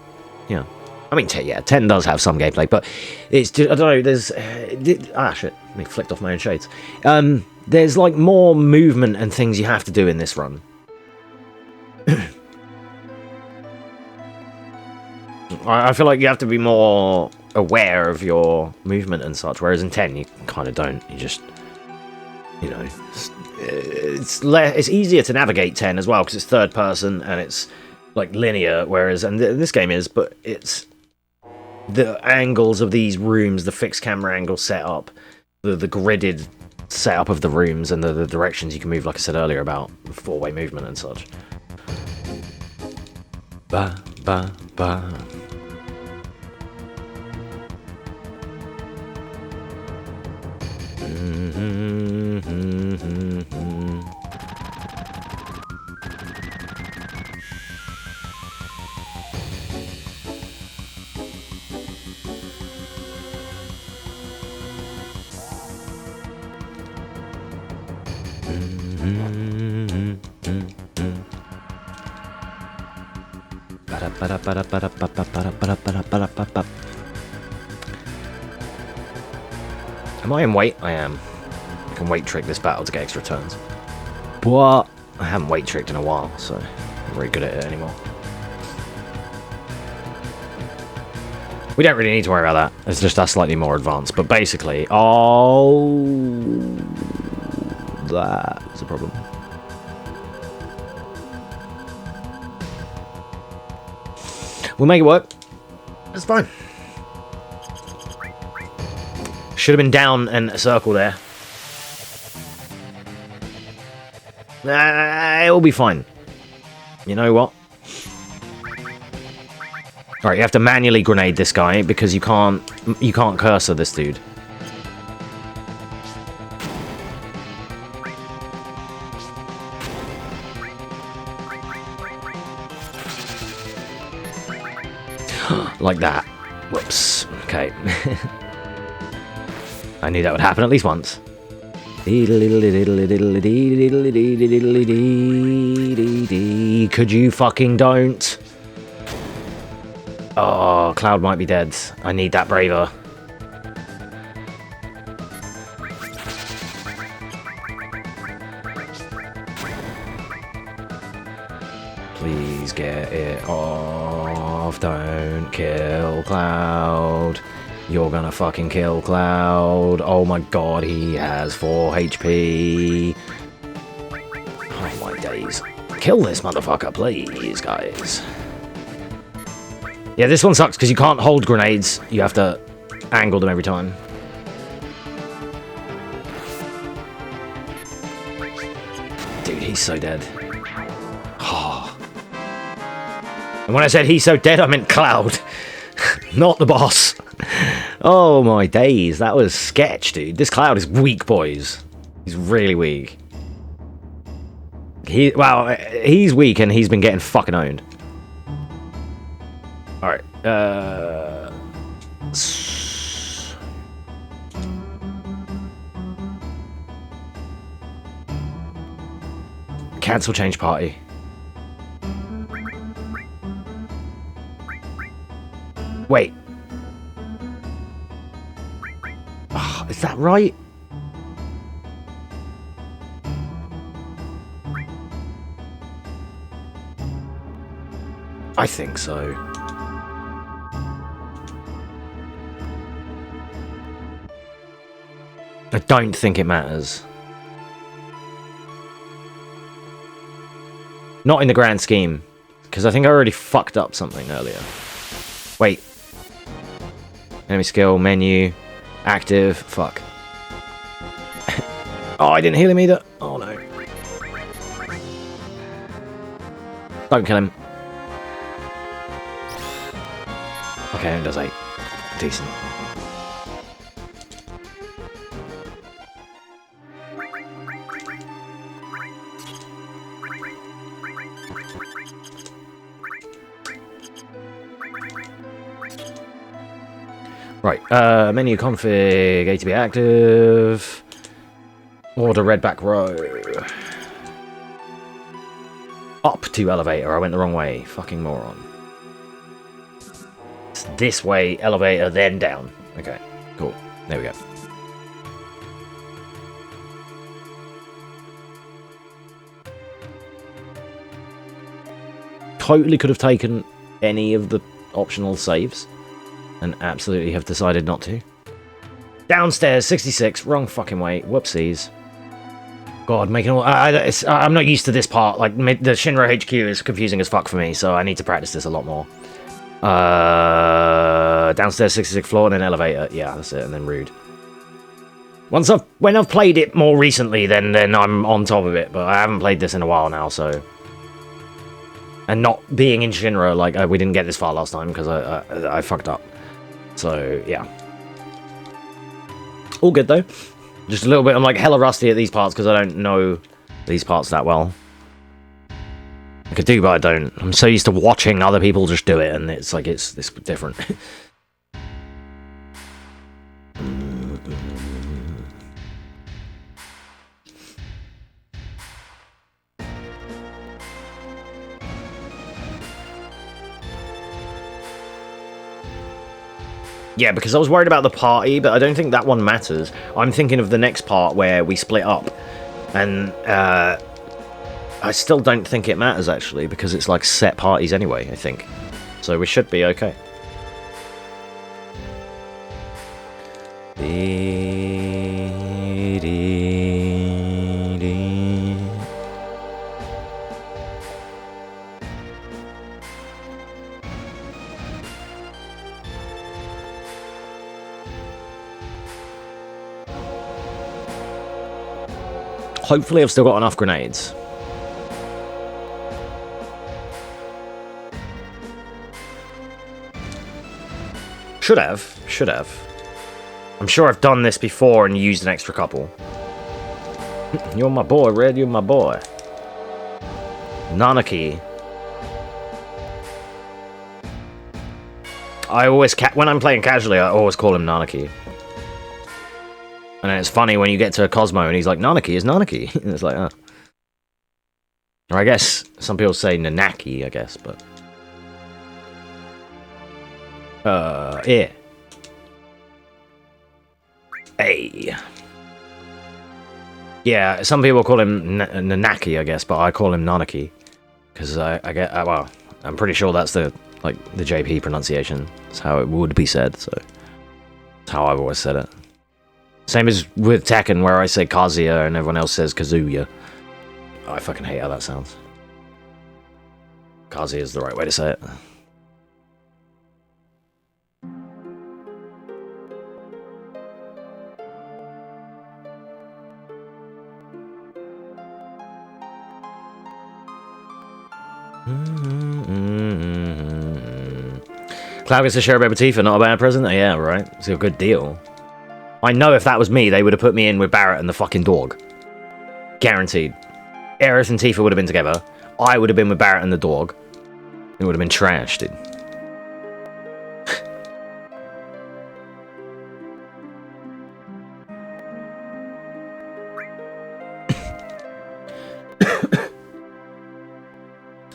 yeah. I mean, yeah, 10 does have some gameplay, but it's just... I don't know, there's... shit. I flicked off my own shades. There's, like, more movement and things you have to do in this run. I feel like you have to be more aware of your movement and such, whereas in 10 you kind of don't. You just, you know, it's easier to navigate 10 as well because it's third person and it's like linear, whereas and this game is, but it's the angles of these rooms, the fixed camera angle setup, the gridded setup of the rooms, and the directions you can move, like I said earlier about four-way movement and such. Ba ba ba. Am I in weight? I am. I can weight trick this battle to get extra turns. But I haven't weight tricked in a while, so I'm not very good at it anymore. We don't really need to worry about that. It's just us slightly more advanced. But basically, that's a problem. We'll make it work. It's fine. Should have been down and a circle there. It'll be fine. You know what? Alright, you have to manually grenade this guy because you can't cursor this dude. Like that. Whoops. Okay. I knew that would happen at least once. Could you fucking don't? Oh, Cloud might be dead. I need that braver. Please get it off. Don't kill Cloud. You're gonna fucking kill Cloud. Oh my god, he has 4 HP. Oh my days. Kill this motherfucker, please, guys. Yeah, this one sucks because you can't hold grenades. You have to angle them every time. Dude, he's so dead. Oh. And when I said he's so dead, I meant Cloud. Not the boss. Oh my days, that was sketch, dude. This Cloud is weak, boys. He's really weak. He's weak and he's been getting fucking owned. Alright, cancel change party. Wait. Oh, is that right? I think so. I don't think it matters. Not in the grand scheme, because I think I already fucked up something earlier. Wait. Enemy skill, menu, active, fuck. Oh, I didn't heal him either. Oh no. Don't kill him. Okay, it does 8. Decent. Right, menu config, A to be active, order red back row, up to elevator, I went the wrong way, fucking moron. It's this way, elevator, then down. Okay, cool, there we go. Totally could have taken any of the optional saves. And absolutely have decided not to. Downstairs, 66, wrong fucking way. Whoopsies. God, making all... I'm not used to this part. Like, the Shinra HQ is confusing as fuck for me, so I need to practice this a lot more. Downstairs, 66 floor, and then elevator. Yeah, that's it, and then rude. When I've played it more recently, then I'm on top of it, but I haven't played this in a while now, so... And not being in Shinra, like, we didn't get this far last time, because I fucked up. So, yeah. All good, though. Just a little bit, I'm like hella rusty at these parts because I don't know these parts that well. I could do, but I don't. I'm so used to watching other people just do it, and it's like, it's different. Yeah, because I was worried about the party, but I don't think that one matters. I'm thinking of the next part where we split up. And I still don't think it matters, actually, because it's like set parties anyway, I think. So we should be okay. Hopefully I've still got enough grenades. Should have. I'm sure I've done this before and used an extra couple. You're my boy, Red, you're my boy. Nanaki. I always when I'm playing casually, I always call him Nanaki. And it's funny when you get to Cosmo and he's like, Nanaki is Nanaki. And it's like, oh. Or I guess some people say Nanaki, I guess, but yeah. Hey. Yeah, some people call him Nanaki, I guess, but I call him Nanaki. Because I get, well, I'm pretty sure that's the JP pronunciation. That's how it would be said, so that's how I've always said it. Same as with Tekken, where I say Kazuya and everyone else says Kazuya. Oh, I fucking hate how that sounds. Kazuya is the right way to say it. Cloud gets a share of Baby Tifa, not a bad present? Oh, yeah, right. It's a good deal. I know if that was me, they would have put me in with Barrett and the fucking dog. Guaranteed. Aerith and Tifa would have been together. I would have been with Barrett and the dog. It would have been trash, dude.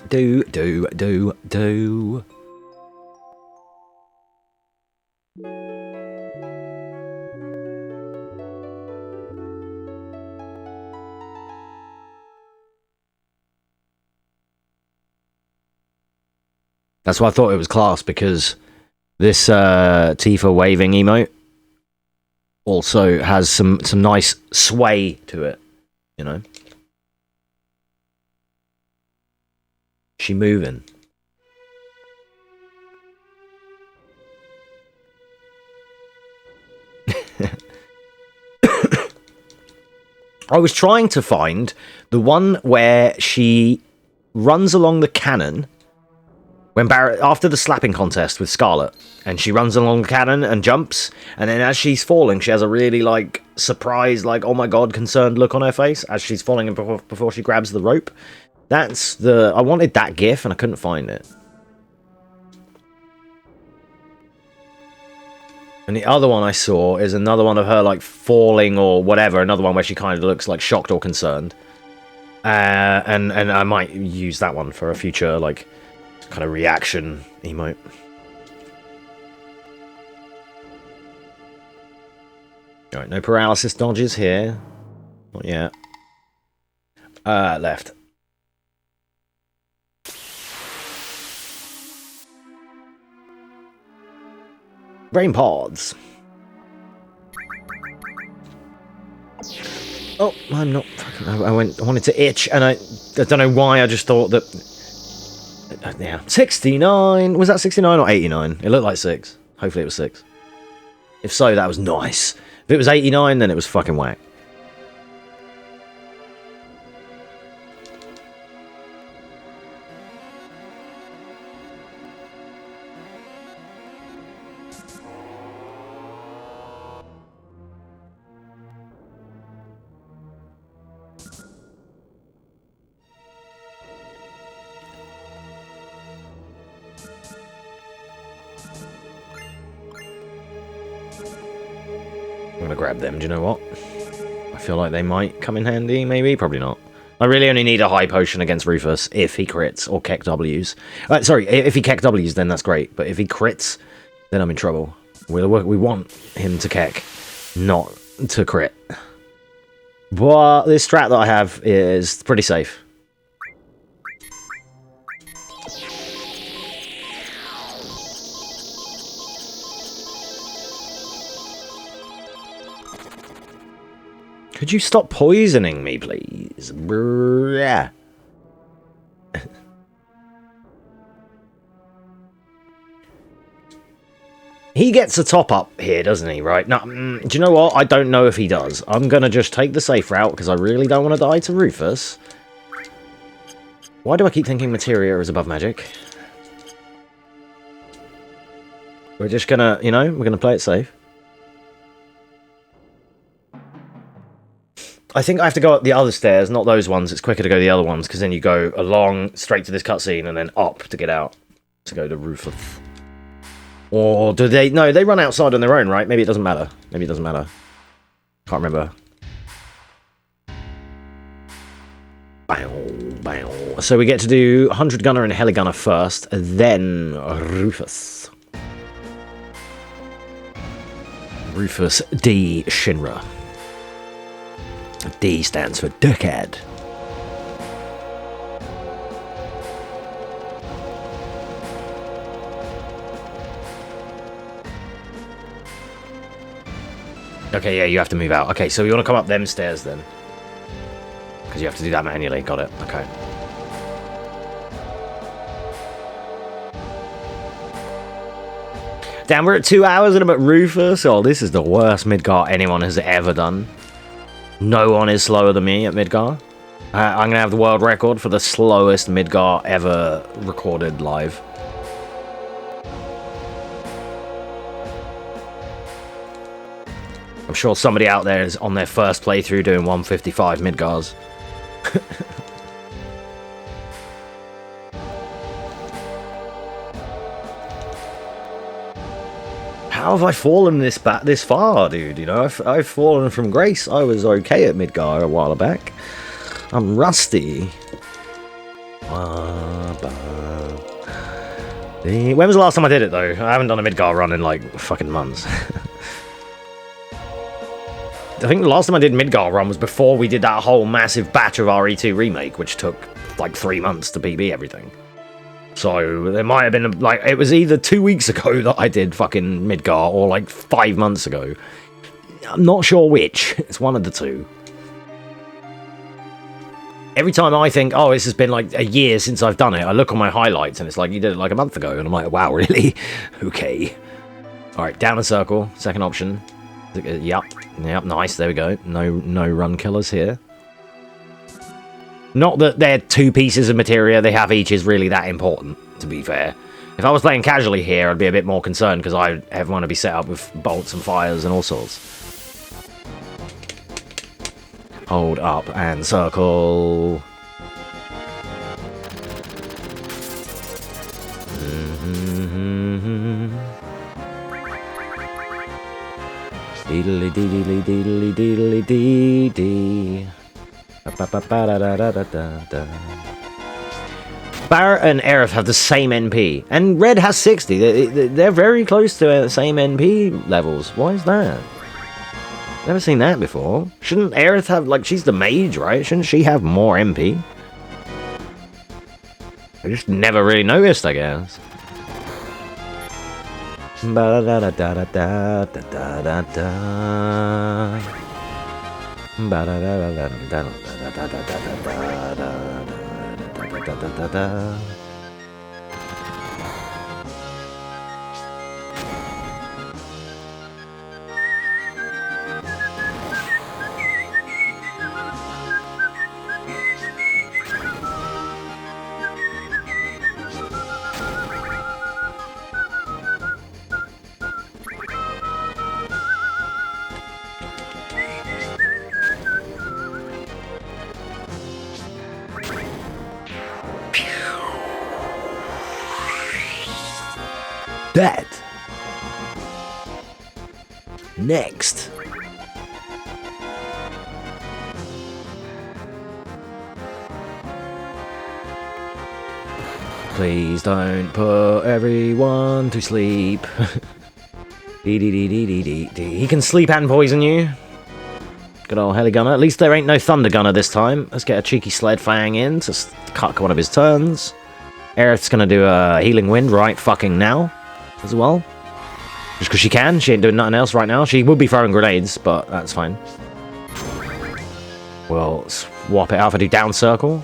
do. That's why I thought it was class, because this Tifa waving emote also has some nice sway to it, you know? She moving. I was trying to find the one where she runs along the cannon when Barrett, after the slapping contest with Scarlet, and she runs along the cannon and jumps, and then as she's falling, she has a really, like, surprised, like, oh my god, concerned look on her face as she's falling before she grabs the rope. That's the... I wanted that gif, and I couldn't find it. And the other one I saw is another one of her, like, falling or whatever, another one where she kind of looks, like, shocked or concerned. And I might use that one for a future, like, kind of reaction emote. Alright, no paralysis dodges here. Not yet. Left. Brain pods. Oh, I'm not fucking... I wanted to itch, and I don't know why, I just thought that... Yeah, 69. Was that 69 or 89? It looked like 6. Hopefully it was 6. If so, that was nice. If it was 89, then it was fucking whack. I'm gonna grab them, do you know what? I feel like they might come in handy, maybe? Probably not. I really only need a high potion against Rufus if he crits or Keck Ws. Sorry, if he Keck Ws, then that's great. But if he crits, then I'm in trouble. We want him to Keck, not to crit. But this strat that I have is pretty safe. Could you stop poisoning me, please? Brrrr. He gets a top up here, doesn't he, right? No, do you know what? I don't know if he does. I'm going to just take the safe route, because I really don't want to die to Rufus. Why do I keep thinking materia is above magic? We're just going to, you know, we're going to play it safe. I think I have to go up the other stairs, not those ones. It's quicker to go the other ones, because then you go along straight to this cutscene and then up to get out. To go to Rufus. Or do they... No, they run outside on their own, right? Maybe it doesn't matter. Maybe it doesn't matter. Can't remember. So we get to do 100 Gunner and Heli Gunner first, then Rufus. Rufus D. Shinra. D stands for Dickhead. Okay, yeah, you have to move out. Okay, so we want to come up them stairs then. Because you have to do that manually. Got it. Okay. Damn, we're at 2 hours and I'm at Rufus. Oh, this is the worst Midgar anyone has ever done. No one is slower than me at Midgar. I'm going to have the world record for the slowest Midgar ever recorded live. I'm sure somebody out there is on their first playthrough doing 155 Midgars. How have I fallen this far, dude? You know, I've fallen from grace. I was okay at Midgar a while back. I'm rusty. When was the last time I did it, though? I haven't done a Midgar run in, like, fucking months. I think the last time I did Midgar run was before we did that whole massive batch of RE2 remake, which took, like, 3 months to PB everything. So, there might have been, like, it was either 2 weeks ago that I did fucking Midgar, or, like, 5 months ago. I'm not sure which. It's one of the two. Every time I think, oh, this has been, like, a year since I've done it, I look on my highlights, and it's like, you did it, like, a month ago. And I'm like, wow, really? Okay. Alright, down a circle. Second option. Yep, nice, there we go. No run killers here. Not that they're 2 pieces of materia they have each is really that important, to be fair. If I was playing casually here, I'd be a bit more concerned, because I want to be set up with bolts and fires and all sorts. Hold up and circle. Deedly deedly deedly deedly dee dee. Barrett and Aerith have the same NP, and Red has 60. They're very close to the same NP levels. Why is that? Never seen that before. Shouldn't Aerith have, like, she's the mage, right? Shouldn't she have more MP? I just never really noticed, I guess. That. Next. Please don't put everyone to sleep. He can sleep and poison you. Good old Heli Gunner. At least there ain't no Thunder Gunner this time. Let's get a cheeky Sled Fang in to cut one of his turns. Aerith's gonna do a Healing Wind right fucking now as well. Just because she can. She ain't doing nothing else right now. She would be throwing grenades, but that's fine. We'll swap it out if I do down circle.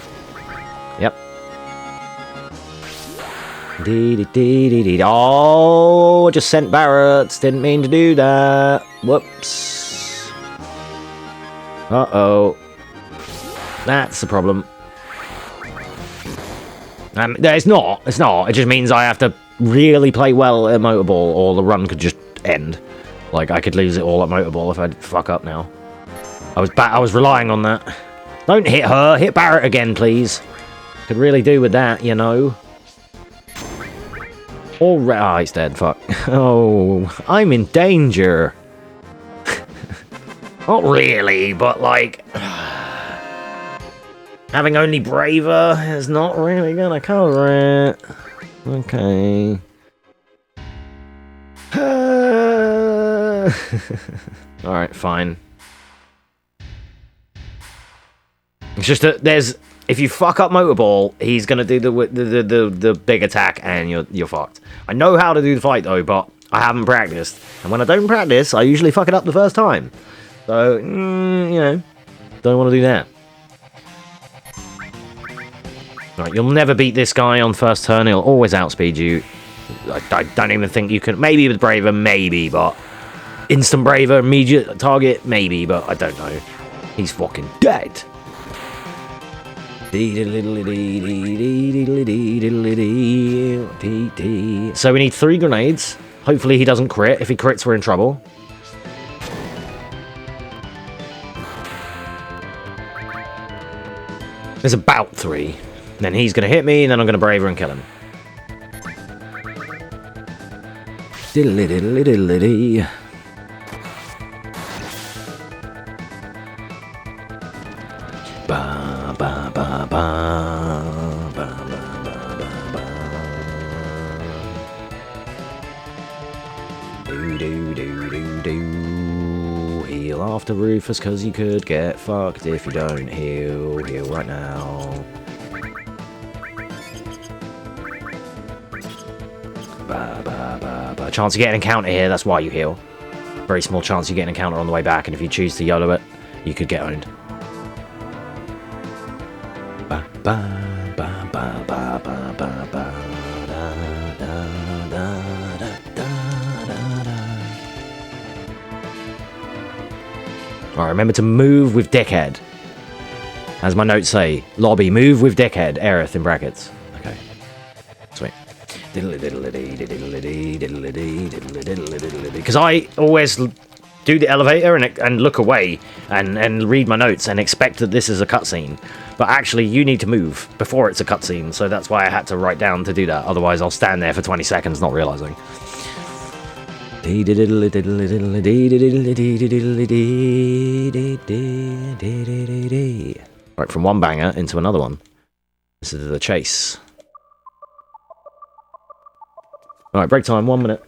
Yep. Oh, I just sent Barretts. Didn't mean to do that. Whoops. Uh-oh. That's the problem. It's not. It's not. It just means I have to really play well at Motorball, or the run could just end. Like, I could lose it all at Motorball if I fuck up now. I was relying on that. Don't hit her. Hit Barrett again, please. Could really do with that, you know. Oh, he's dead. Fuck. Oh, I'm in danger. Not really, but like... having only Braver is not really gonna cover it. Okay. Alright, fine. It's just that there's... if you fuck up Motorball, he's gonna do the big attack and you're fucked. I know how to do the fight though, but I haven't practiced. And when I don't practice, I usually fuck it up the first time. So, you know, don't want to do that. Right, you'll never beat this guy on first turn. He'll always outspeed you. I don't even think you can... maybe with Braver, maybe, but... instant Braver, immediate target, maybe, but I don't know. He's fucking dead. So we need 3 grenades. Hopefully he doesn't crit. If he crits, we're in trouble. There's about 3. Then he's going to hit me, and then I'm going to Braver and kill him. Diddly diddly diddly dee. Ba ba ba ba ba ba ba ba. Do do do do do. Heal after Rufus, cause you could get fucked if you don't heal. Heal right now. Ba ba ba ba. Chance of getting an encounter here. That's why you heal. Very small chance you get an encounter on the way back, and if you choose to YOLO it, you could get owned. Ba ba ba ba ba ba ba ba da da da da da da. Alright, remember to move with dickhead. As my notes say, lobby, move with dickhead, Aerith in brackets. Okay. Sweet. Because I always do the elevator and look away and read my notes and expect that this is a cutscene. But actually, you need to move before it's a cutscene, so that's why I had to write down to do that. Otherwise, I'll stand there for 20 seconds not realizing. Right, from one banger into another one. This is the chase. Alright, break time, 1 minute.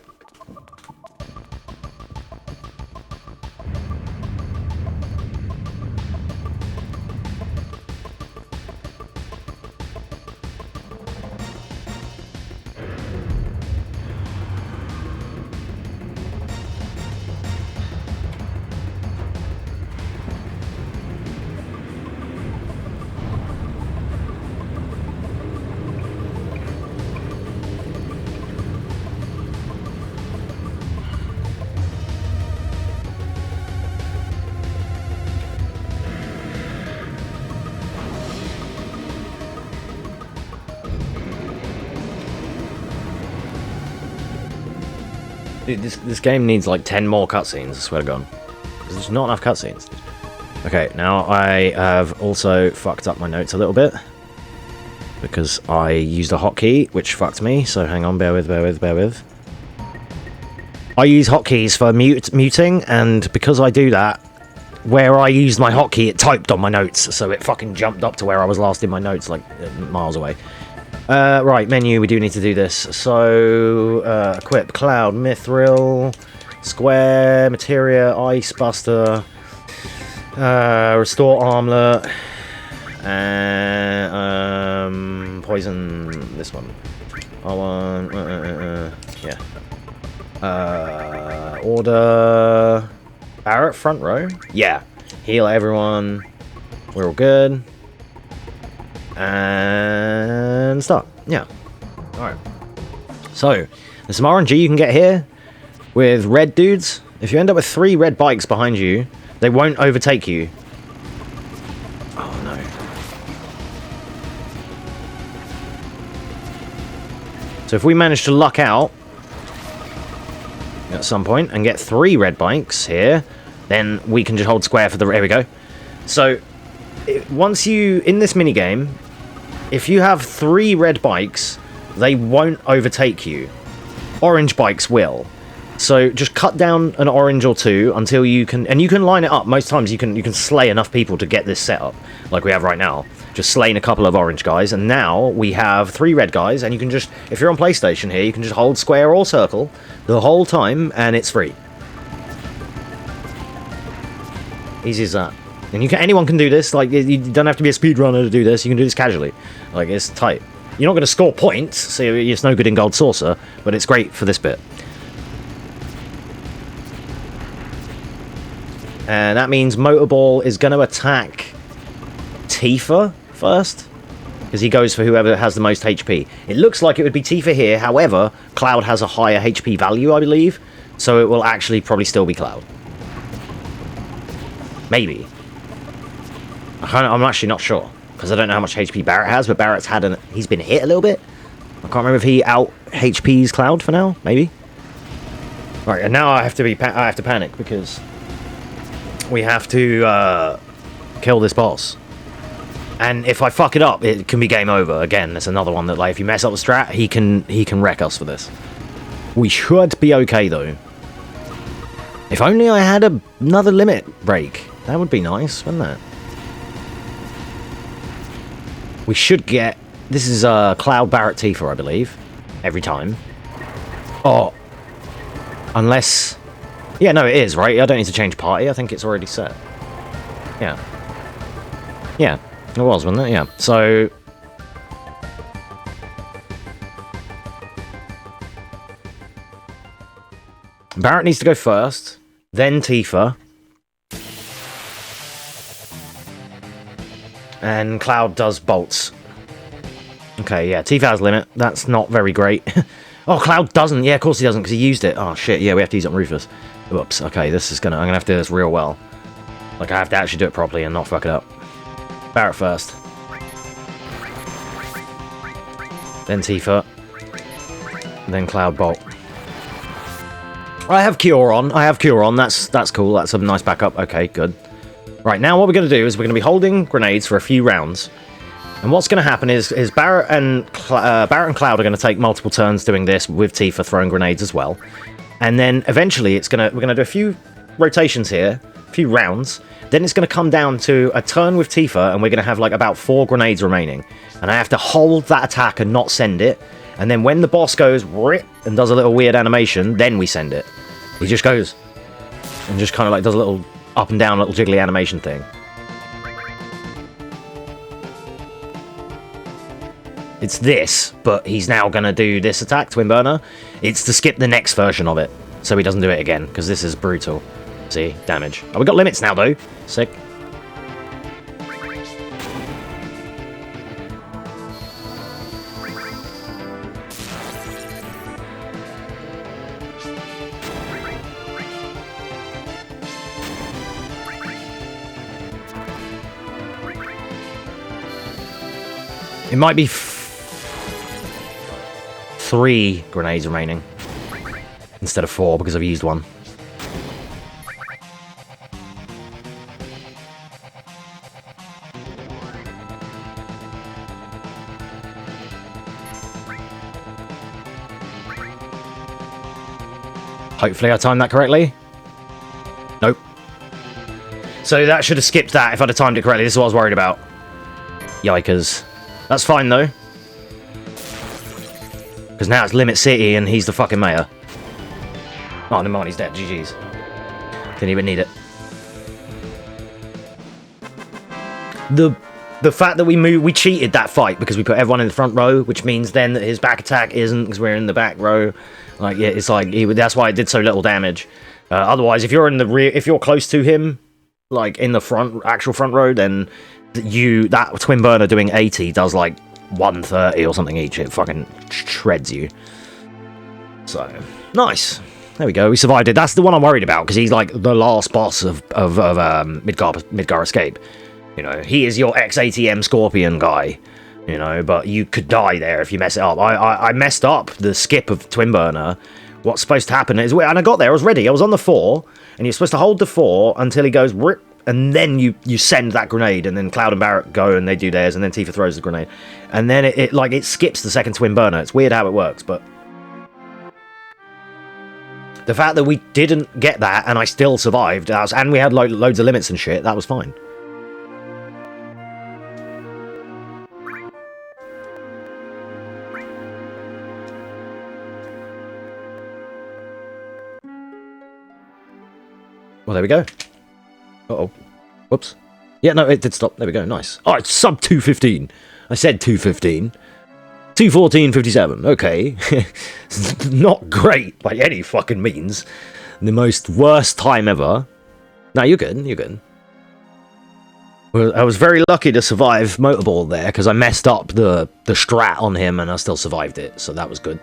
Dude, this game needs like 10 more cutscenes, I swear to God. There's not enough cutscenes. Okay, now I have also fucked up my notes a little bit. Because I used a hotkey, which fucked me, so hang on, bear with. I use hotkeys for muting, and because I do that, where I used my hotkey, it typed on my notes, so it fucking jumped up to where I was last in my notes, like miles away. Right, menu, we do need to do this. So, equip Cloud, Mithril, Square, Materia, Ice Buster, Restore Armlet, and Poison, this one. I want, yeah. Order Barrett, front row. Yeah, heal everyone. We're all good. And start. Yeah. Alright. So, there's some RNG you can get here with red dudes. If you end up with 3 red bikes behind you, they won't overtake you. Oh no. So if we manage to luck out at some point and get 3 red bikes here, then we can just hold square for the... Here we go. So, once you... in this minigame, if you have 3 red bikes, they won't overtake you. orange bikes will. So just cut down an orange or two until you can, and you can line it up. Most times you can slay enough people to get this set up, like we have right now. Just slaying a couple of orange guys, and now we have 3 red guys, and you can just, if you're on PlayStation here, you can just hold square or circle the whole time, and it's free. Easy as that. And anyone can do this. Like, you don't have to be a speedrunner to do this. You can do this casually. Like, it's tight. You're not going to score points, so it's no good in Gold Saucer, but it's great for this bit. And that means Motorball is going to attack Tifa first, because he goes for whoever has the most HP. It looks like it would be Tifa here, however, Cloud has a higher HP value, I believe, so it will actually probably still be Cloud. Maybe. I'm actually not sure, because I don't know how much HP Barrett has, but Barrett's he's been hit a little bit. I can't remember if he out HP's Cloud for now, maybe. Right, and now I have to panic, because we have to kill this boss. And if I fuck it up, it can be game over. Again, that's another one that, like, if you mess up the strat, he can wreck us for this. We should be okay, though. If only I had another limit break. That would be nice, wouldn't it? We should get... This is Cloud Barrett Tifa, I believe. Every time. Oh. Unless... Yeah, no, it is, right? I don't need to change party. I think it's already set. Yeah. Yeah. It was, wasn't it? Yeah. So... Barrett needs to go first. Then Tifa. And Cloud does bolts. Okay, yeah. Tifa has limit. That's not very great. Oh, Cloud doesn't. Yeah, of course he doesn't, because he used it. Oh, shit. Yeah, we have to use it on Rufus. Whoops. Okay, this is gonna... I'm gonna have to do this real well. Like, I have to actually do it properly and not fuck it up. Barrett first. Then Tifa. Then Cloud Bolt. I have Cure on. That's cool. That's a nice backup. Okay, good. Right, now what we're going to do is we're going to be holding grenades for a few rounds. And what's going to happen is Barrett and Cloud are going to take multiple turns doing this with Tifa throwing grenades as well. And then eventually we're going to do a few rotations here, a few rounds. Then it's going to come down to a turn with Tifa, and we're going to have like about 4 grenades remaining. And I have to hold that attack and not send it. And then when the boss goes and does a little weird animation, then we send it. He just goes and just kind of like does a little up and down, little jiggly animation thing. It's this, but he's now going to do this attack, Twin Burner. It's to skip the next version of it, so he doesn't do it again, because this is brutal. See? Damage. Oh, we got limits now, though. Sick. It might be 3 grenades remaining instead of 4 because I've used one. Hopefully I timed that correctly. Nope. So that should have skipped that if I'd have timed it correctly. This is what I was worried about. Yikers. That's fine, though. Because now it's Limit City and he's the fucking mayor. Oh, never mind, he's dead. GG's. Didn't even need it. The fact that we cheated that fight because we put everyone in the front row, which means then that his back attack isn't because we're in the back row. Like, yeah, it's like that's why it did so little damage. Otherwise, if you're in the rear, if you're close to him, like in the actual front row, then that Twin Burner doing 80 does like 130 or something each. It fucking shreds you. So nice. There we go. We survived it. That's the one I'm worried about because he's like the last boss of Midgar Escape. You know, he is your XATM Scorpion guy. You know, but you could die there if you mess it up. I messed up the skip of Twin Burner. What's supposed to happen is, and I got there. I was ready. I was on the 4, and you're supposed to hold the 4 until he goes rip. And then you send that grenade, and then Cloud and Barrett go and they do theirs, and then Tifa throws the grenade. And then it skips the second Twin Burner. It's weird how it works, but The fact that we didn't get that and I still survived, and we had loads of limits and shit, that was fine. Well, there we go. Uh-oh. Whoops. Yeah, no, it did stop. There we go. Nice. Oh, it's sub 215. I said 215. 214.57. Okay. Not great by any fucking means. The most worst time ever. No, you're good. You're good. Well, I was very lucky to survive Motorball there because I messed up the strat on him and I still survived it. So that was good.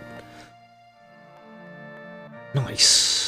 Nice.